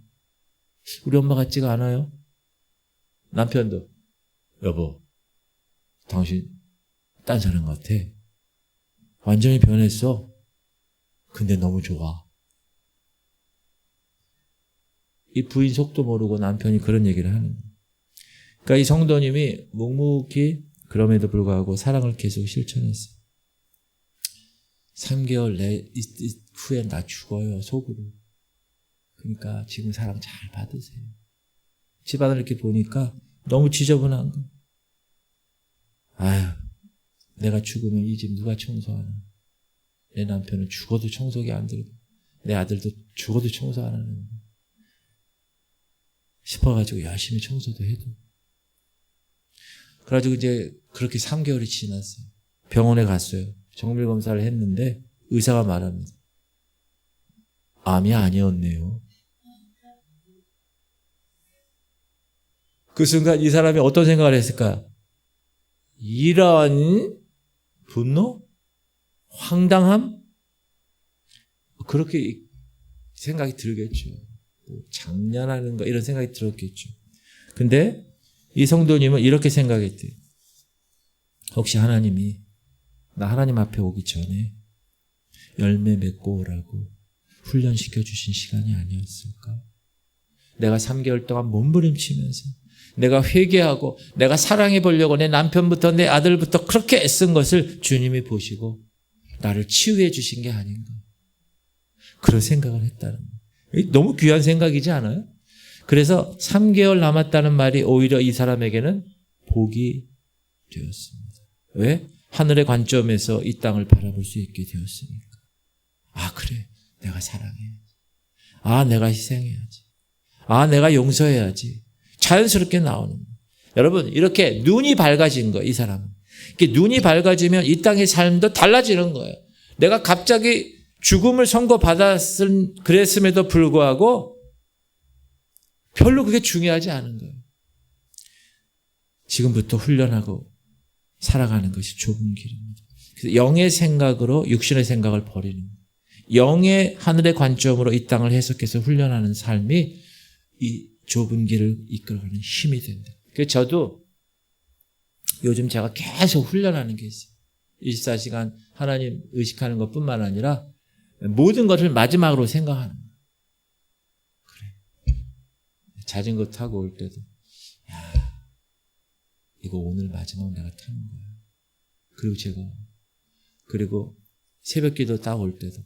우리 엄마 같지가 않아요. 남편도 여보 당신 딴 사람 같아. 완전히 변했어. 근데 너무 좋아. 이 부인 속도 모르고 남편이 그런 얘기를 하는 거예요. 그러니까 이 성도님이 묵묵히 그럼에도 불구하고 사랑을 계속 실천했어요. 3개월 후에 나 죽어요. 속으로. 그러니까 지금 사랑 잘 받으세요. 집안을 이렇게 보니까 너무 지저분한 거. 아유, 내가 죽으면 이 집 누가 청소하나. 내 남편은 죽어도 청소기 안 들고 내 아들도 죽어도 청소 안 하는 싶어가지고 열심히 청소도 해도. 그래가지고 이제 그렇게 3개월이 지났어요. 병원에 갔어요. 정밀검사를 했는데 의사가 말합니다. 암이 아니었네요. 그 순간 이 사람이 어떤 생각을 했을까? 이런 분노? 황당함? 그렇게 생각이 들겠죠. 장난하는 거 이런 생각이 들었겠죠. 근데 이 성도님은 이렇게 생각했대요. 혹시 하나님이 나 하나님 앞에 오기 전에 열매 맺고 오라고 훈련시켜 주신 시간이 아니었을까? 내가 3개월 동안 몸부림치면서 내가 회개하고 내가 사랑해 보려고 내 남편부터 내 아들부터 그렇게 애쓴 것을 주님이 보시고 나를 치유해 주신 게 아닌가. 그런 생각을 했다는 거예요. 너무 귀한 생각이지 않아요? 그래서 3개월 남았다는 말이 오히려 이 사람에게는 복이 되었습니다. 왜? 하늘의 관점에서 이 땅을 바라볼 수 있게 되었으니까. 아, 그래. 내가 사랑해야지. 아, 내가 희생해야지. 아, 내가 용서해야지. 자연스럽게 나오는 거예요. 여러분, 이렇게 눈이 밝아진 거예요, 이 사람은. 이렇게 눈이 밝아지면 이 땅의 삶도 달라지는 거예요. 내가 갑자기 죽음을 그랬음에도 불구하고 별로 그게 중요하지 않은 거예요. 지금부터 훈련하고 살아가는 것이 좁은 길입니다. 그래서 영의 생각으로 육신의 생각을 버리는 거예요. 영의 하늘의 관점으로 이 땅을 해석해서 훈련하는 삶이 이 좁은 길을 이끌어가는 힘이 된다. 그래서 저도 요즘 제가 계속 훈련하는 게 있어요. 24시간 하나님 의식하는 것뿐만 아니라 모든 것을 마지막으로 생각하는 거예요. 그래. 자전거 타고 올 때도 야, 이거 오늘 마지막 내가 타는 거야. 그리고 새벽 기도 딱 올 때도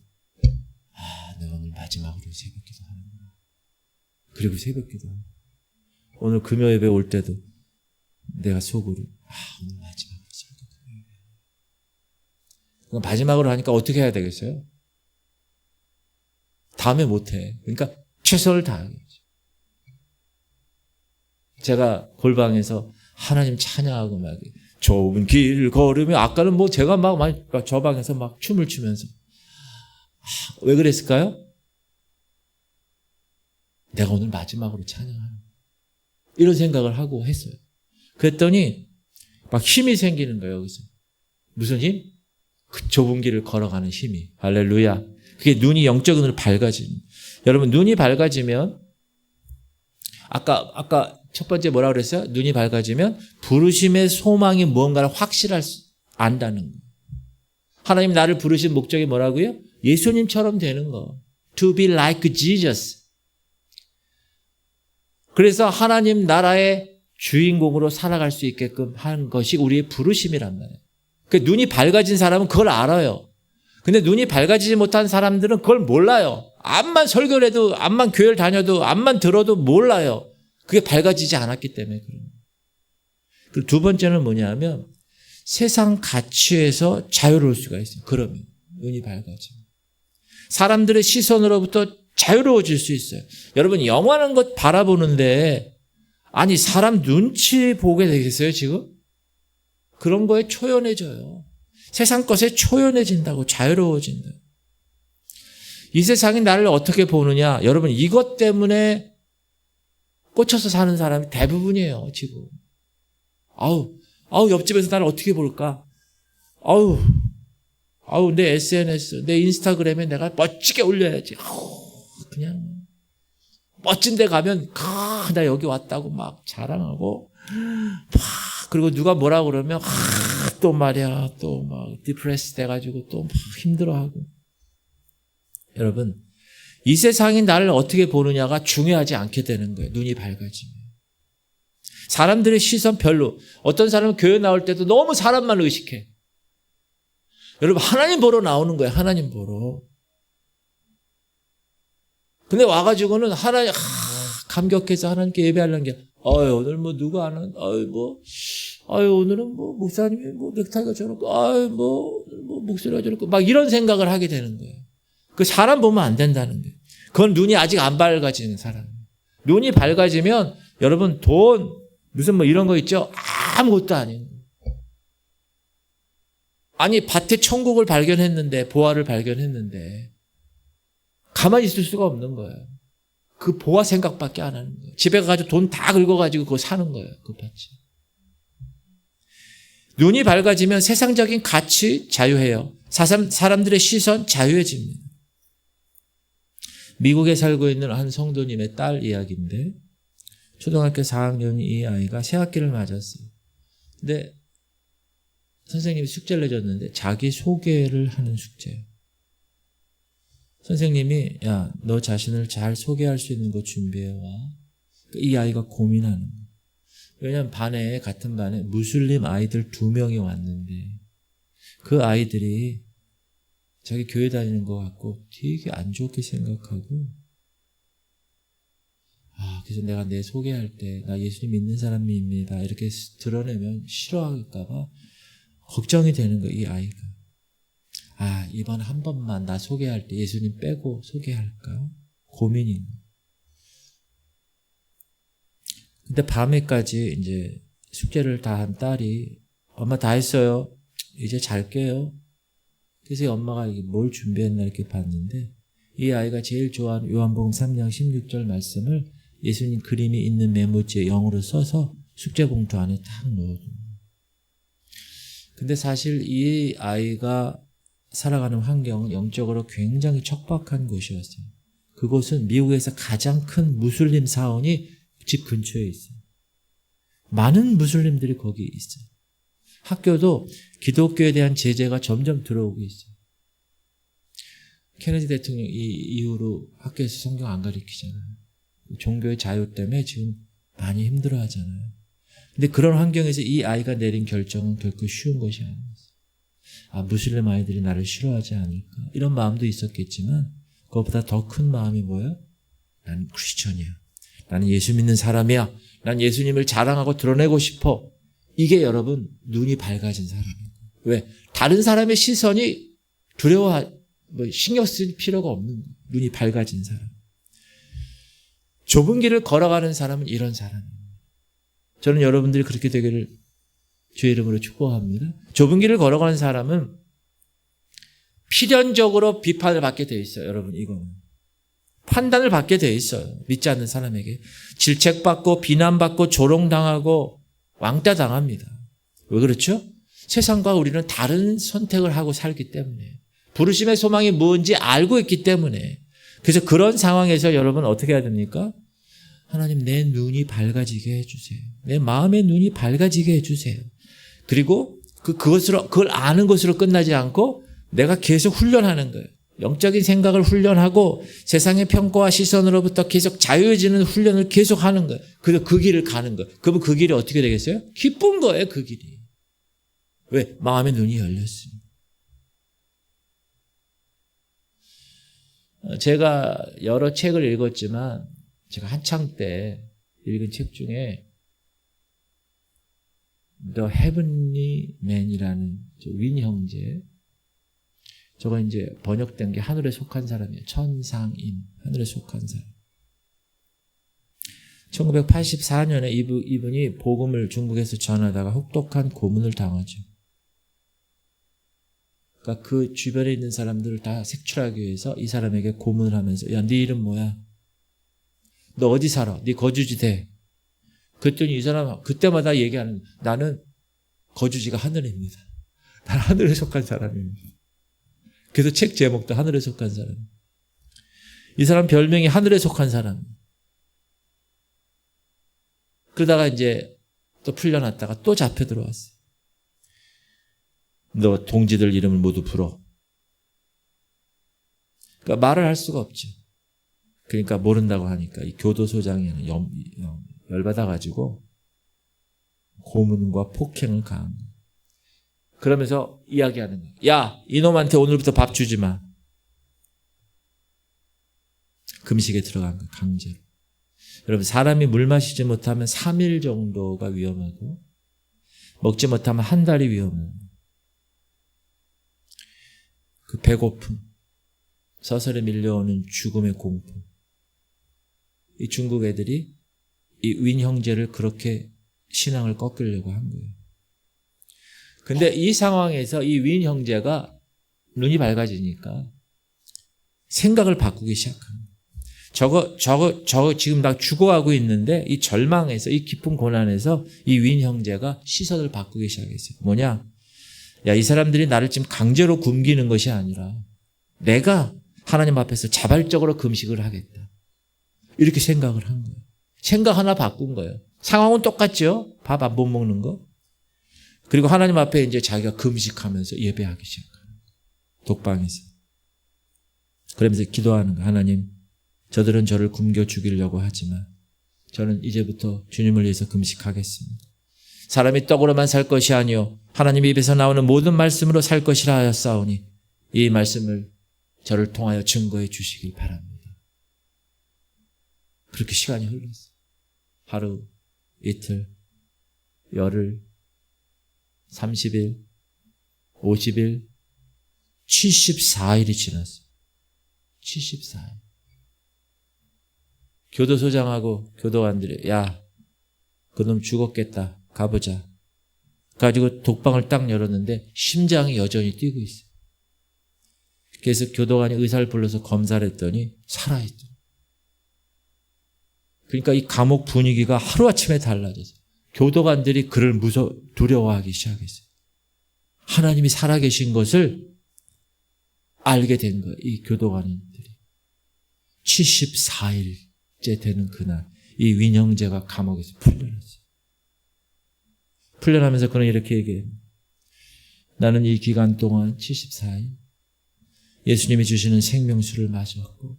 내가 오늘 마지막으로 새벽 기도 하는 거야. 그리고 새벽 기도 오늘 금요 예배 올 때도 내가 속으로 오늘 마지막으로 설교해야 돼. 마지막으로 하니까 어떻게 해야 되겠어요? 다음에 못해. 그러니까 최선을 다하겠죠. 제가 골방에서 하나님 찬양하고 막 좁은 길 걸으며 아까는 뭐 제가 막 저 방에서 막 춤을 추면서 왜 그랬을까요? 내가 오늘 마지막으로 찬양하는 이런 생각을 하고 했어요. 그랬더니 막 힘이 생기는 거예요. 여기서 무슨 힘? 그 좁은 길을 걸어가는 힘이. 할렐루야. 그게 눈이 영적인 눈으로 밝아집니다. 여러분 눈이 밝아지면 아까 첫 번째 뭐라고 그랬어요? 눈이 밝아지면 부르심의 소망이 무언가를 안다는 거예요. 하나님 나를 부르신 목적이 뭐라고요? 예수님처럼 되는 거. To be like Jesus. 그래서 하나님 나라의 주인공으로 살아갈 수 있게끔 한 것이 우리의 부르심이란 말이에요. 그러니까 눈이 밝아진 사람은 그걸 알아요. 근데 눈이 밝아지지 못한 사람들은 그걸 몰라요. 암만 설교를 해도, 암만 교회를 다녀도, 암만 들어도 몰라요. 그게 밝아지지 않았기 때문에 그런 거예요. 그리고 두 번째는 뭐냐면 세상 가치에서 자유로울 수가 있어요. 그러면 눈이 밝아지면. 사람들의 시선으로부터 자유로워질 수 있어요. 여러분 영원한 것 바라보는데 아니 사람 눈치 보게 되겠어요 지금? 그런 거에 초연해져요. 세상 것에 초연해진다고 자유로워진다. 이 세상이 나를 어떻게 보느냐. 여러분 이것 때문에 꽂혀서 사는 사람이 대부분이에요 지금. 아우 옆집에서 나를 어떻게 볼까? 아우 내 SNS, 내 인스타그램에 내가 멋지게 올려야지. 그냥 멋진 데 가면 나 여기 왔다고 막 자랑하고 그리고 누가 뭐라고 그러면 또 말이야 또 막 디프레스 돼가지고 또 막 힘들어하고. 여러분 이 세상이 나를 어떻게 보느냐가 중요하지 않게 되는 거예요. 눈이 밝아지면. 사람들의 시선 별로. 어떤 사람은 교회 나올 때도 너무 사람만 의식해. 여러분 하나님 보러 나오는 거예요. 하나님 보러. 근데 와가지고는 하나님 감격해서 하나님께 예배하려는 게 오늘 뭐 누가 안 한, 오늘은 뭐 목사님이 뭐 넥타이가 저렇고, 뭐 목소리가 저렇고, 막 이런 생각을 하게 되는 거예요. 그 사람 보면 안 된다는 거예요. 그건 눈이 아직 안 밝아지는 사람. 눈이 밝아지면 여러분 돈, 무슨 뭐 이런 거 있죠? 아무것도 아닌 거예요. 아니 밭에 천국을 발견했는데, 보화를 발견했는데 가만히 있을 수가 없는 거예요. 그 보화 생각밖에 안 하는 거예요. 집에 가가지고 돈 다 긁어가지고 그거 사는 거예요. 그 밭이. 눈이 밝아지면 세상적인 가치 자유해요. 사람들의 시선 자유해집니다. 미국에 살고 있는 한 성도님의 딸 이야기인데 초등학교 4학년 이 아이가 새학기를 맞았어요. 근데 선생님이 숙제를 내줬는데 자기 소개를 하는 숙제예요. 선생님이 야, 너 자신을 잘 소개할 수 있는 거 준비해와. 이 아이가 고민하는 거예요. 왜냐하면 같은 반에 무슬림 아이들 2명이 왔는데 그 아이들이 자기 교회 다니는 것 같고 되게 안 좋게 생각하고 그래서 내가 내 소개할 때 나 예수님 믿는 사람입니다 이렇게 드러내면 싫어할까 봐 걱정이 되는 거예요. 이 아이가. 이번 한 번만 나 소개할 때 예수님 빼고 소개할까? 고민이. 근데 밤에까지 이제 숙제를 다 한 딸이 엄마 다 했어요. 이제 잘게요. 그래서 이 엄마가 뭘 준비했나 이렇게 봤는데 이 아이가 제일 좋아하는 요한복음 3장 16절 말씀을 예수님 그림이 있는 메모지에 영어로 써서 숙제 봉투 안에 딱 넣어둔. 근데 사실 이 아이가 살아가는 환경은 영적으로 굉장히 척박한 곳이었어요. 그곳은 미국에서 가장 큰 무슬림 사원이 집 근처에 있어요. 많은 무슬림들이 거기 있어요. 학교도 기독교에 대한 제재가 점점 들어오고 있어요. 케네디 대통령 이후로 학교에서 성경 안 가르치잖아요. 종교의 자유 때문에 지금 많이 힘들어 하잖아요. 근데 그런 환경에서 이 아이가 내린 결정은 결코 쉬운 것이 아니었어요. 무슬림 아이들이 나를 싫어하지 않을까 이런 마음도 있었겠지만 그것보다 더 큰 마음이 뭐예요? 나는 크리스천이야. 나는 예수 믿는 사람이야. 난 예수님을 자랑하고 드러내고 싶어. 이게 여러분 눈이 밝아진 사람이에요. 왜? 다른 사람의 시선이 신경 쓸 필요가 없는 거예요. 눈이 밝아진 사람. 좁은 길을 걸어가는 사람은 이런 사람이에요. 저는 여러분들이 그렇게 되기를 주의 이름으로 축복합니다. 좁은 길을 걸어가는 사람은 필연적으로 비판을 받게 되어 있어요. 여러분 이거는. 판단을 받게 되어 있어요. 믿지 않는 사람에게. 질책받고 비난받고 조롱당하고 왕따 당합니다. 왜 그렇죠? 세상과 우리는 다른 선택을 하고 살기 때문에 부르심의 소망이 뭔지 알고 있기 때문에 그래서 그런 상황에서 여러분 어떻게 해야 됩니까? 하나님 내 눈이 밝아지게 해주세요. 내 마음의 눈이 밝아지게 해주세요. 그리고 그걸 아는 것으로 끝나지 않고 내가 계속 훈련하는 거예요. 영적인 생각을 훈련하고 세상의 평가와 시선으로부터 계속 자유해지는 훈련을 계속 하는 거예요. 그래서 그 길을 가는 거예요. 그러면 그 길이 어떻게 되겠어요? 기쁜 거예요, 그 길이. 왜? 마음의 눈이 열렸습니다. 제가 여러 책을 읽었지만 제가 한창 때 읽은 책 중에 The Heavenly Man이라는 윈 형제, 저거 이제 번역된 게 하늘에 속한 사람이에요. 천상인, 하늘에 속한 사람. 1984년에 이분이 복음을 중국에서 전하다가 혹독한 고문을 당하죠. 그러니까 그 주변에 있는 사람들을 다 색출하기 위해서 이 사람에게 고문을 하면서 야, 네 이름 뭐야? 너 어디 살아? 네 거주지 돼. 그랬더니 이 사람 그때마다 얘기하는 나는 거주지가 하늘입니다. 난 하늘에 속한 사람입니다. 그래서 책 제목도 하늘에 속한 사람. 이 사람 별명이 하늘에 속한 사람. 그러다가 이제 또 풀려났다가 또 잡혀 들어왔어. 너 동지들 이름을 모두 불어. 그러니까 말을 할 수가 없지. 그러니까 모른다고 하니까 이 교도소장이 열받아가지고 고문과 폭행을 가한 거야. 그러면서 이야기하는 거야. 야, 이놈한테 오늘부터 밥 주지 마. 금식에 들어간 거야, 강제로. 여러분, 사람이 물 마시지 못하면 3일 정도가 위험하고 먹지 못하면 한 달이 위험해요. 그 배고픔, 서서히 밀려오는 죽음의 공포. 이 중국 애들이 이 윈 형제를 그렇게 신앙을 꺾으려고 한 거예요. 근데 이 상황에서 이 윈 형제가 눈이 밝아지니까 생각을 바꾸기 시작합니다. 저거 지금 나 죽어가고 있는데 이 절망에서, 이 깊은 고난에서 이 윈 형제가 시선을 바꾸기 시작했어요. 뭐냐? 야, 이 사람들이 나를 지금 강제로 굶기는 것이 아니라 내가 하나님 앞에서 자발적으로 금식을 하겠다. 이렇게 생각을 한 거예요. 생각 하나 바꾼 거예요. 상황은 똑같죠? 밥 안 못 먹는 거. 그리고 하나님 앞에 이제 자기가 금식하면서 예배하기 시작하는 거예요. 독방에서. 그러면서 기도하는 거예요. 하나님, 저들은 저를 굶겨 죽이려고 하지만 저는 이제부터 주님을 위해서 금식하겠습니다. 사람이 떡으로만 살 것이 아니요 하나님 입에서 나오는 모든 말씀으로 살 것이라 하였사오니 이 말씀을 저를 통하여 증거해 주시길 바랍니다. 그렇게 시간이 흘렀어요. 하루, 이틀, 열흘, 30일, 50일, 74일이 지났어요. 74일. 교도소장하고 교도관들이 야, 그놈 죽었겠다. 가보자. 가지고 독방을 딱 열었는데 심장이 여전히 뛰고 있어요. 그래서 교도관이 의사를 불러서 검사를 했더니 살아있더라고요. 그러니까 이 감옥 분위기가 하루아침에 달라졌어요. 교도관들이 그를 두려워하기 시작했어요. 하나님이 살아계신 것을 알게 된 거예요. 이 교도관들이. 74일째 되는 그날 이 윈 형제가 감옥에서 풀려났어요. 풀려나면서 그는 이렇게 얘기해요. 나는 이 기간 동안 74일 예수님이 주시는 생명수를 마셨고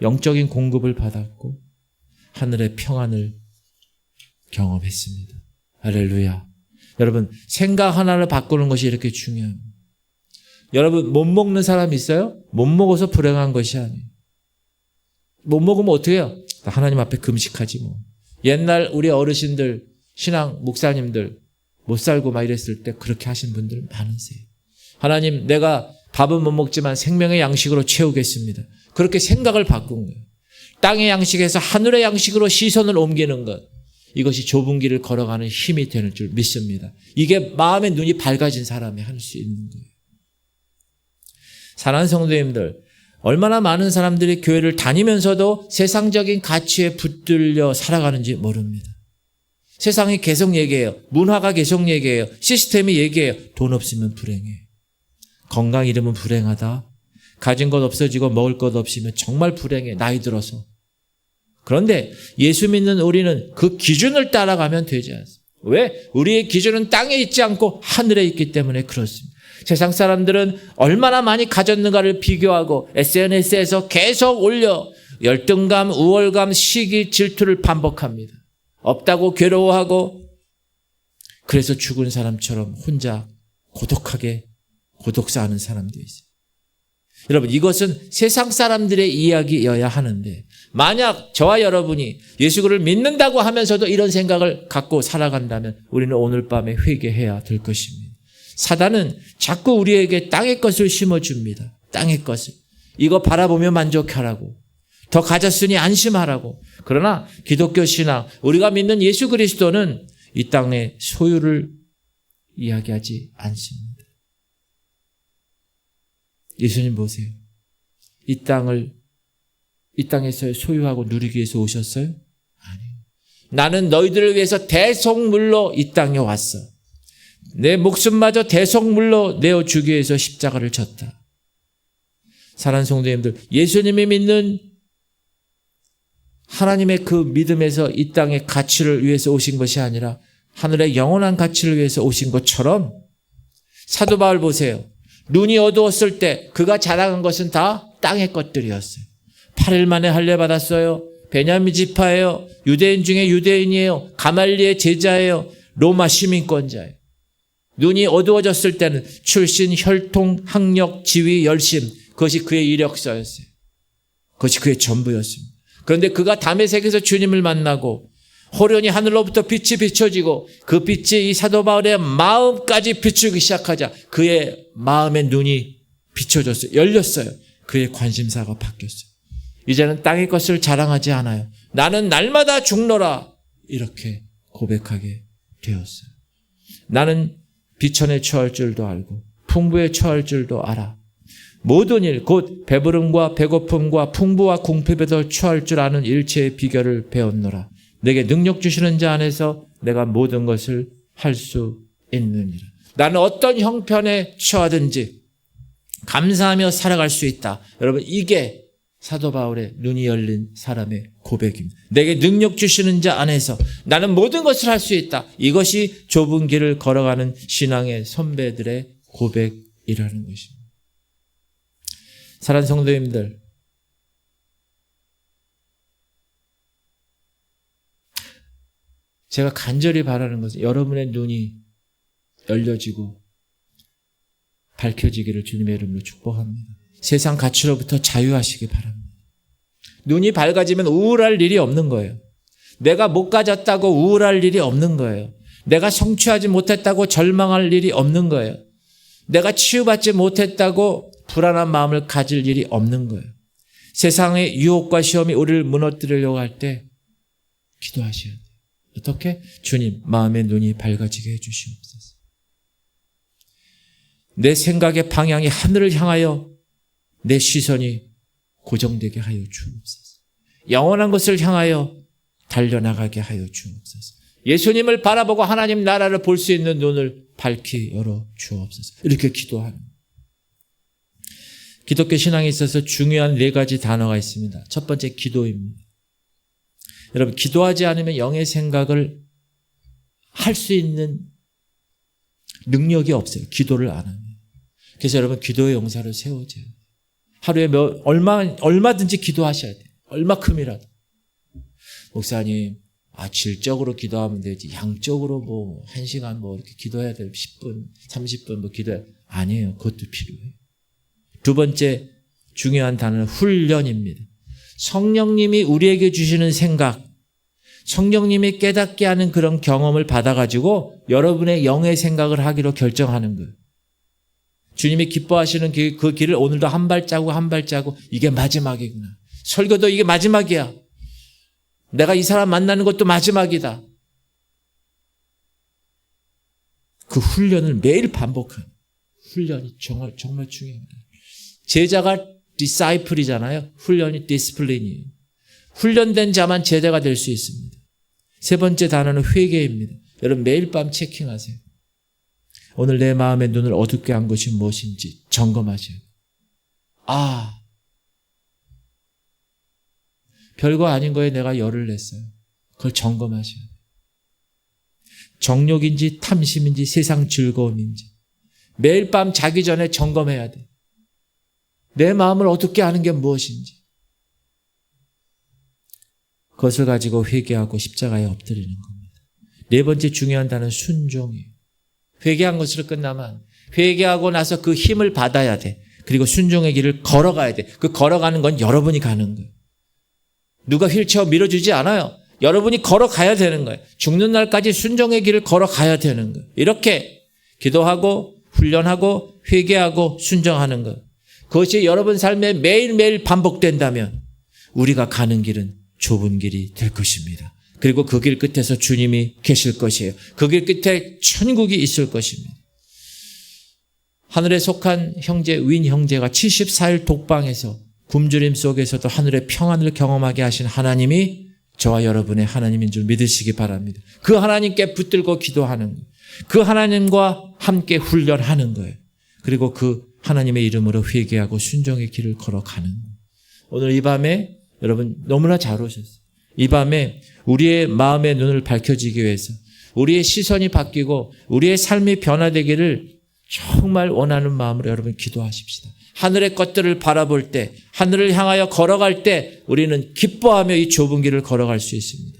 영적인 공급을 받았고 하늘의 평안을 경험했습니다. 할렐루야. 여러분, 생각 하나를 바꾸는 것이 이렇게 중요합니다. 여러분, 못 먹는 사람 있어요? 못 먹어서 불행한 것이 아니에요. 못 먹으면 어떻게 해요? 하나님 앞에 금식하지 뭐. 옛날 우리 어르신들, 신앙 목사님들 못 살고 막 이랬을 때 그렇게 하신 분들 많으세요. 하나님, 내가 밥은 못 먹지만 생명의 양식으로 채우겠습니다. 그렇게 생각을 바꾼 거예요. 땅의 양식에서 하늘의 양식으로 시선을 옮기는 것. 이것이 좁은 길을 걸어가는 힘이 되는 줄 믿습니다. 이게 마음의 눈이 밝아진 사람이 할 수 있는 거예요. 사랑하는 성도님들, 얼마나 많은 사람들이 교회를 다니면서도 세상적인 가치에 붙들려 살아가는지 모릅니다. 세상이 계속 얘기해요. 문화가 계속 얘기해요. 시스템이 얘기해요. 돈 없으면 불행해. 건강 잃으면 불행하다. 가진 것 없어지고 먹을 것 없으면 정말 불행해. 나이 들어서. 그런데 예수 믿는 우리는 그 기준을 따라가면 되지 않습니다. 왜? 우리의 기준은 땅에 있지 않고 하늘에 있기 때문에 그렇습니다. 세상 사람들은 얼마나 많이 가졌는가를 비교하고 SNS에서 계속 올려 열등감, 우월감, 시기, 질투를 반복합니다. 없다고 괴로워하고 그래서 죽은 사람처럼 혼자 고독하게 고독사하는 사람도 있어요. 여러분, 이것은 세상 사람들의 이야기여야 하는데 만약 저와 여러분이 예수를 믿는다고 하면서도 이런 생각을 갖고 살아간다면 우리는 오늘 밤에 회개해야 될 것입니다. 사단은 자꾸 우리에게 땅의 것을 심어줍니다. 땅의 것을. 이거 바라보며 만족하라고. 더 가졌으니 안심하라고. 그러나 기독교 신앙, 우리가 믿는 예수 그리스도는 이 땅의 소유를 이야기하지 않습니다. 예수님 보세요. 이 땅에서 소유하고 누리기 위해서 오셨어요? 아니요. 나는 너희들을 위해서 대속물로 이 땅에 왔어. 내 목숨마저 대속물로 내어주기 위해서 십자가를 졌다. 사랑하는 성도님들, 예수님이 믿는 하나님의 그 믿음에서 이 땅의 가치를 위해서 오신 것이 아니라 하늘의 영원한 가치를 위해서 오신 것처럼 사도 바울 보세요. 눈이 어두웠을 때 그가 자랑한 것은 다 땅의 것들이었어요. 8일 만에 할례 받았어요. 베냐민 지파예요. 유대인 중에 유대인이에요. 가말리의 제자예요. 로마 시민권자예요. 눈이 어두워졌을 때는 출신, 혈통, 학력, 지위, 열심, 그것이 그의 이력서였어요. 그것이 그의 전부였습니다. 그런데 그가 다메섹에서 주님을 만나고 호련히 하늘로부터 빛이 비춰지고 그 빛이 이 사도 바울의 마음까지 비추기 시작하자 그의 마음의 눈이 비춰졌어요. 열렸어요. 그의 관심사가 바뀌었어요. 이제는 땅의 것을 자랑하지 않아요. 나는 날마다 죽노라. 이렇게 고백하게 되었어요. 나는 비천에 처할 줄도 알고 풍부에 처할 줄도 알아. 모든 일, 곧 배부름과 배고픔과 풍부와 궁핍에도 처할 줄 아는 일체의 비결을 배웠노라. 내게 능력 주시는 자 안에서 내가 모든 것을 할 수 있느니라. 나는 어떤 형편에 처하든지 감사하며 살아갈 수 있다. 여러분, 이게 사도 바울의 눈이 열린 사람의 고백입니다. 내게 능력 주시는 자 안에서 나는 모든 것을 할 수 있다. 이것이 좁은 길을 걸어가는 신앙의 선배들의 고백이라는 것입니다. 사랑하는 성도님들, 제가 간절히 바라는 것은 여러분의 눈이 열려지고 밝혀지기를 주님의 이름으로 축복합니다. 세상 가치로부터 자유하시기 바랍니다. 눈이 밝아지면 우울할 일이 없는 거예요. 내가 못 가졌다고 우울할 일이 없는 거예요. 내가 성취하지 못했다고 절망할 일이 없는 거예요. 내가 치유받지 못했다고 불안한 마음을 가질 일이 없는 거예요. 세상의 유혹과 시험이 우리를 무너뜨리려고 할 때 기도하셔야 돼요. 어떻게? 주님, 마음의 눈이 밝아지게 해주시옵소서. 내 생각의 방향이 하늘을 향하여 내 시선이 고정되게 하여 주옵소서. 영원한 것을 향하여 달려나가게 하여 주옵소서. 예수님을 바라보고 하나님 나라를 볼 수 있는 눈을 밝히 열어 주옵소서. 이렇게 기도하는 기독교 신앙에 있어서 중요한 4가지 단어가 있습니다. 첫 번째, 기도입니다. 여러분, 기도하지 않으면 영의 생각을 할 수 있는 능력이 없어요. 기도를 안 하면. 그래서 여러분, 기도의 용사를 세워줘요. 하루에 얼마든지 기도하셔야 돼요. 얼마큼이라도. 목사님, 질적으로 기도하면 되지. 양적으로 1시간 이렇게 기도해야 돼요. 10분, 30분 기도해야 돼요. 아니에요. 그것도 필요해요. 두 번째 중요한 단어는 훈련입니다. 성령님이 우리에게 주시는 생각, 성령님이 깨닫게 하는 그런 경험을 받아가지고 여러분의 영의 생각을 하기로 결정하는 거예요. 주님이 기뻐하시는 그 길을 오늘도 한 발자국 한 발자국, 이게 마지막이구나. 설교도 이게 마지막이야. 내가 이 사람 만나는 것도 마지막이다. 그 훈련을 매일 반복하는 훈련이 정말 중요합니다. 제자가 디사이플이잖아요. 훈련이 디스플린이에요. 훈련된 자만 제자가 될 수 있습니다. 세 번째 단어는 회개입니다. 여러분 매일 밤 체킹하세요. 오늘 내 마음의 눈을 어둡게 한 것이 무엇인지 점검하세요. 별거 아닌 거에 내가 열을 냈어요. 그걸 점검하셔야 돼요. 정욕인지 탐심인지 세상 즐거움인지 매일 밤 자기 전에 점검해야 돼. 내 마음을 어둡게 하는 게 무엇인지. 그것을 가지고 회개하고 십자가에 엎드리는 겁니다. 네 번째 중요한 단어는 순종이에요. 회개한 것으로 끝나면 회개하고 나서 그 힘을 받아야 돼. 그리고 순종의 길을 걸어가야 돼. 그 걸어가는 건 여러분이 가는 거예요. 누가 휠체어 밀어주지 않아요. 여러분이 걸어가야 되는 거예요. 죽는 날까지 순종의 길을 걸어가야 되는 거예요. 이렇게 기도하고 훈련하고 회개하고 순종하는 것. 그것이 여러분 삶에 매일매일 반복된다면 우리가 가는 길은 좁은 길이 될 것입니다. 그리고 그 길 끝에서 주님이 계실 것이에요. 그 길 끝에 천국이 있을 것입니다. 하늘에 속한 형제 윈 형제가 74일 독방에서 굶주림 속에서도 하늘의 평안을 경험하게 하신 하나님이 저와 여러분의 하나님인 줄 믿으시기 바랍니다. 그 하나님께 붙들고 기도하는 거예요. 그 하나님과 함께 훈련하는 거예요. 그리고 그 하나님의 이름으로 회개하고 순종의 길을 걸어가는 거예요. 오늘 이 밤에 여러분 너무나 잘 오셨어요. 이 밤에 우리의 마음의 눈을 밝혀지기 위해서 우리의 시선이 바뀌고 우리의 삶이 변화되기를 정말 원하는 마음으로 여러분 기도하십시다. 하늘의 것들을 바라볼 때, 하늘을 향하여 걸어갈 때 우리는 기뻐하며 이 좁은 길을 걸어갈 수 있습니다.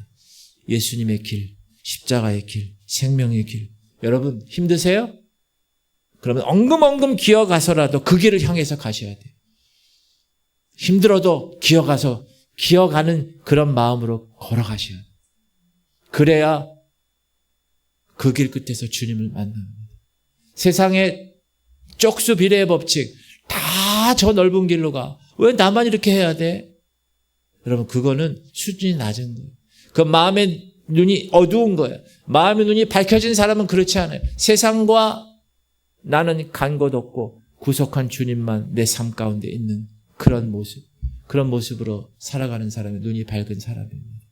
예수님의 길, 십자가의 길, 생명의 길. 여러분 힘드세요? 그러면 엉금엉금 기어가서라도 그 길을 향해서 가셔야 돼요. 힘들어도 기어가는 그런 마음으로 걸어가셔야 돼요. 그래야 그 길 끝에서 주님을 만납니다. 세상의 쪽수 비례의 법칙 다 저 넓은 길로 가. 왜 나만 이렇게 해야 돼? 여러분 그거는 수준이 낮은 거예요. 그 마음의 눈이 어두운 거예요. 마음의 눈이 밝혀진 사람은 그렇지 않아요. 세상과 나는 간 곳 없고 구속한 주님만 내 삶 가운데 있는 그런 모습으로 살아가는 사람의 눈이 밝은 사람입니다.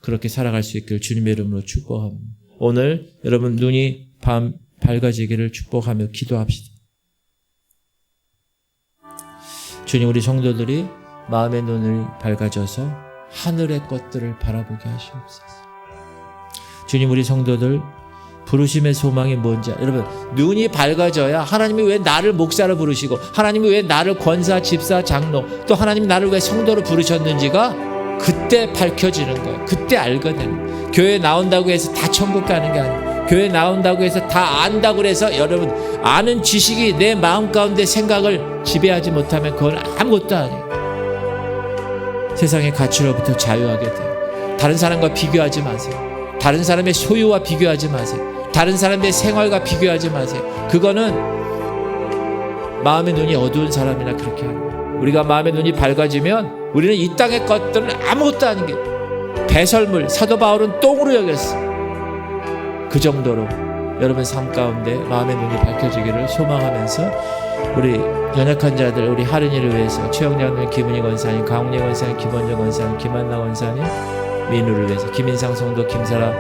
그렇게 살아갈 수 있기를 주님의 이름으로 축복합니다. 오늘 여러분 눈이 밝아지기를 축복하며 기도합시다. 주님, 우리 성도들이 마음의 눈을 밝아져서 하늘의 것들을 바라보게 하시옵소서. 주님, 우리 성도들 부르심의 소망이 뭔지 여러분 눈이 밝아져야 하나님이 왜 나를 목사로 부르시고 하나님이 왜 나를 권사, 집사, 장로 또 하나님이 나를 왜 성도로 부르셨는지가 그때 밝혀지는 거예요. 그때 알거든요. 교회 나온다고 해서 다 천국 가는 게 아니에요. 교회 나온다고 해서 다 안다고 해서 여러분 아는 지식이 내 마음 가운데 생각을 지배하지 못하면 그건 아무것도 아니에요. 세상의 가치로부터 자유하게 돼요. 다른 사람과 비교하지 마세요. 다른 사람의 소유와 비교하지 마세요. 다른 사람의 생활과 비교하지 마세요. 그거는 마음의 눈이 어두운 사람이나 그렇게 하는 거예요. 우리가 마음의 눈이 밝아지면 우리는 이 땅의 것들은 아무것도 아닌 게 배설물, 사도 바울은 똥으로 여겼어요. 그 정도로 여러분 삶 가운데 마음의 눈이 밝혀지기를 소망하면서 우리 연약한 자들, 우리 하른이를 위해서 최영장 김은희 권사님, 강훈희 권사님, 김원정 권사님, 김한나 권사님, 민우를 위해서 김인상 성도, 김사라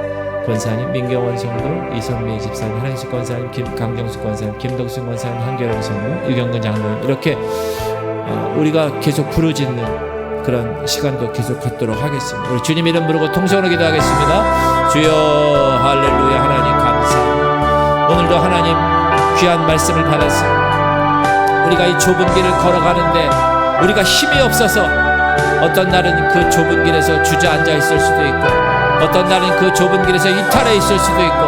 권사님, 민경원 성도, 이선미 집사님, 한행숙 권사님, 강정숙 권사님, 김덕순 권사님, 한결원 성도, 유경근 장로님 이렇게 우리가 계속 부르짖는 그런 시간도 계속 갖도록 하겠습니다. 우리 주님 이름 부르고 통성으로 기도하겠습니다. 주여 할렐루야. 하나님 감사합니다. 오늘도 하나님 귀한 말씀을 받았습니다. 우리가 이 좁은 길을 걸어가는데 우리가 힘이 없어서 어떤 날은 그 좁은 길에서 주저앉아 있을 수도 있고 어떤 날은 그 좁은 길에서 이탈해 있을 수도 있고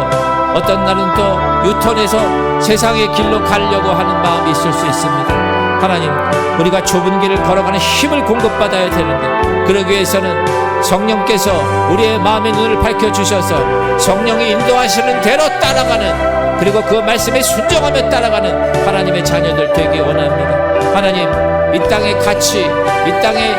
어떤 날은 또 유턴해서 세상의 길로 가려고 하는 마음이 있을 수 있습니다. 하나님, 우리가 좁은 길을 걸어가는 힘을 공급받아야 되는데 그러기 위해서는 성령께서 우리의 마음의 눈을 밝혀주셔서 성령이 인도하시는 대로 따라가는 그리고 그 말씀에 순종하며 따라가는 하나님의 자녀들 되기 원합니다. 하나님, 이 땅의 가치, 이 땅의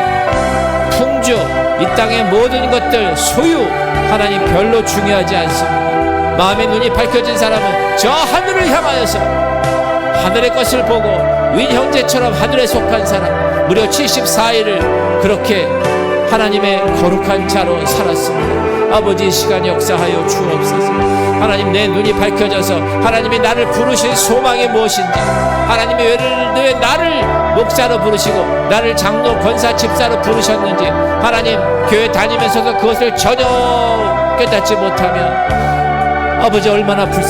풍조, 이 땅의 모든 것들, 소유 하나님 별로 중요하지 않습니다. 마음의 눈이 밝혀진 사람은 저 하늘을 향하여서 하늘의 것을 보고 윈 형제처럼 하늘에 속한 사람 무려 74일을 그렇게 하나님의 거룩한 자로 살았습니다. 아버지 이 시간 역사하여 주옵소서. 하나님 내 눈이 밝혀져서 하나님이 나를 부르신 소망이 무엇인지, 하나님이 왜 나를 목사로 부르시고 나를 장로 권사 집사로 부르셨는지 하나님 교회 다니면서도 그것을 전혀 깨닫지 못하면 아버지 얼마나 불쌍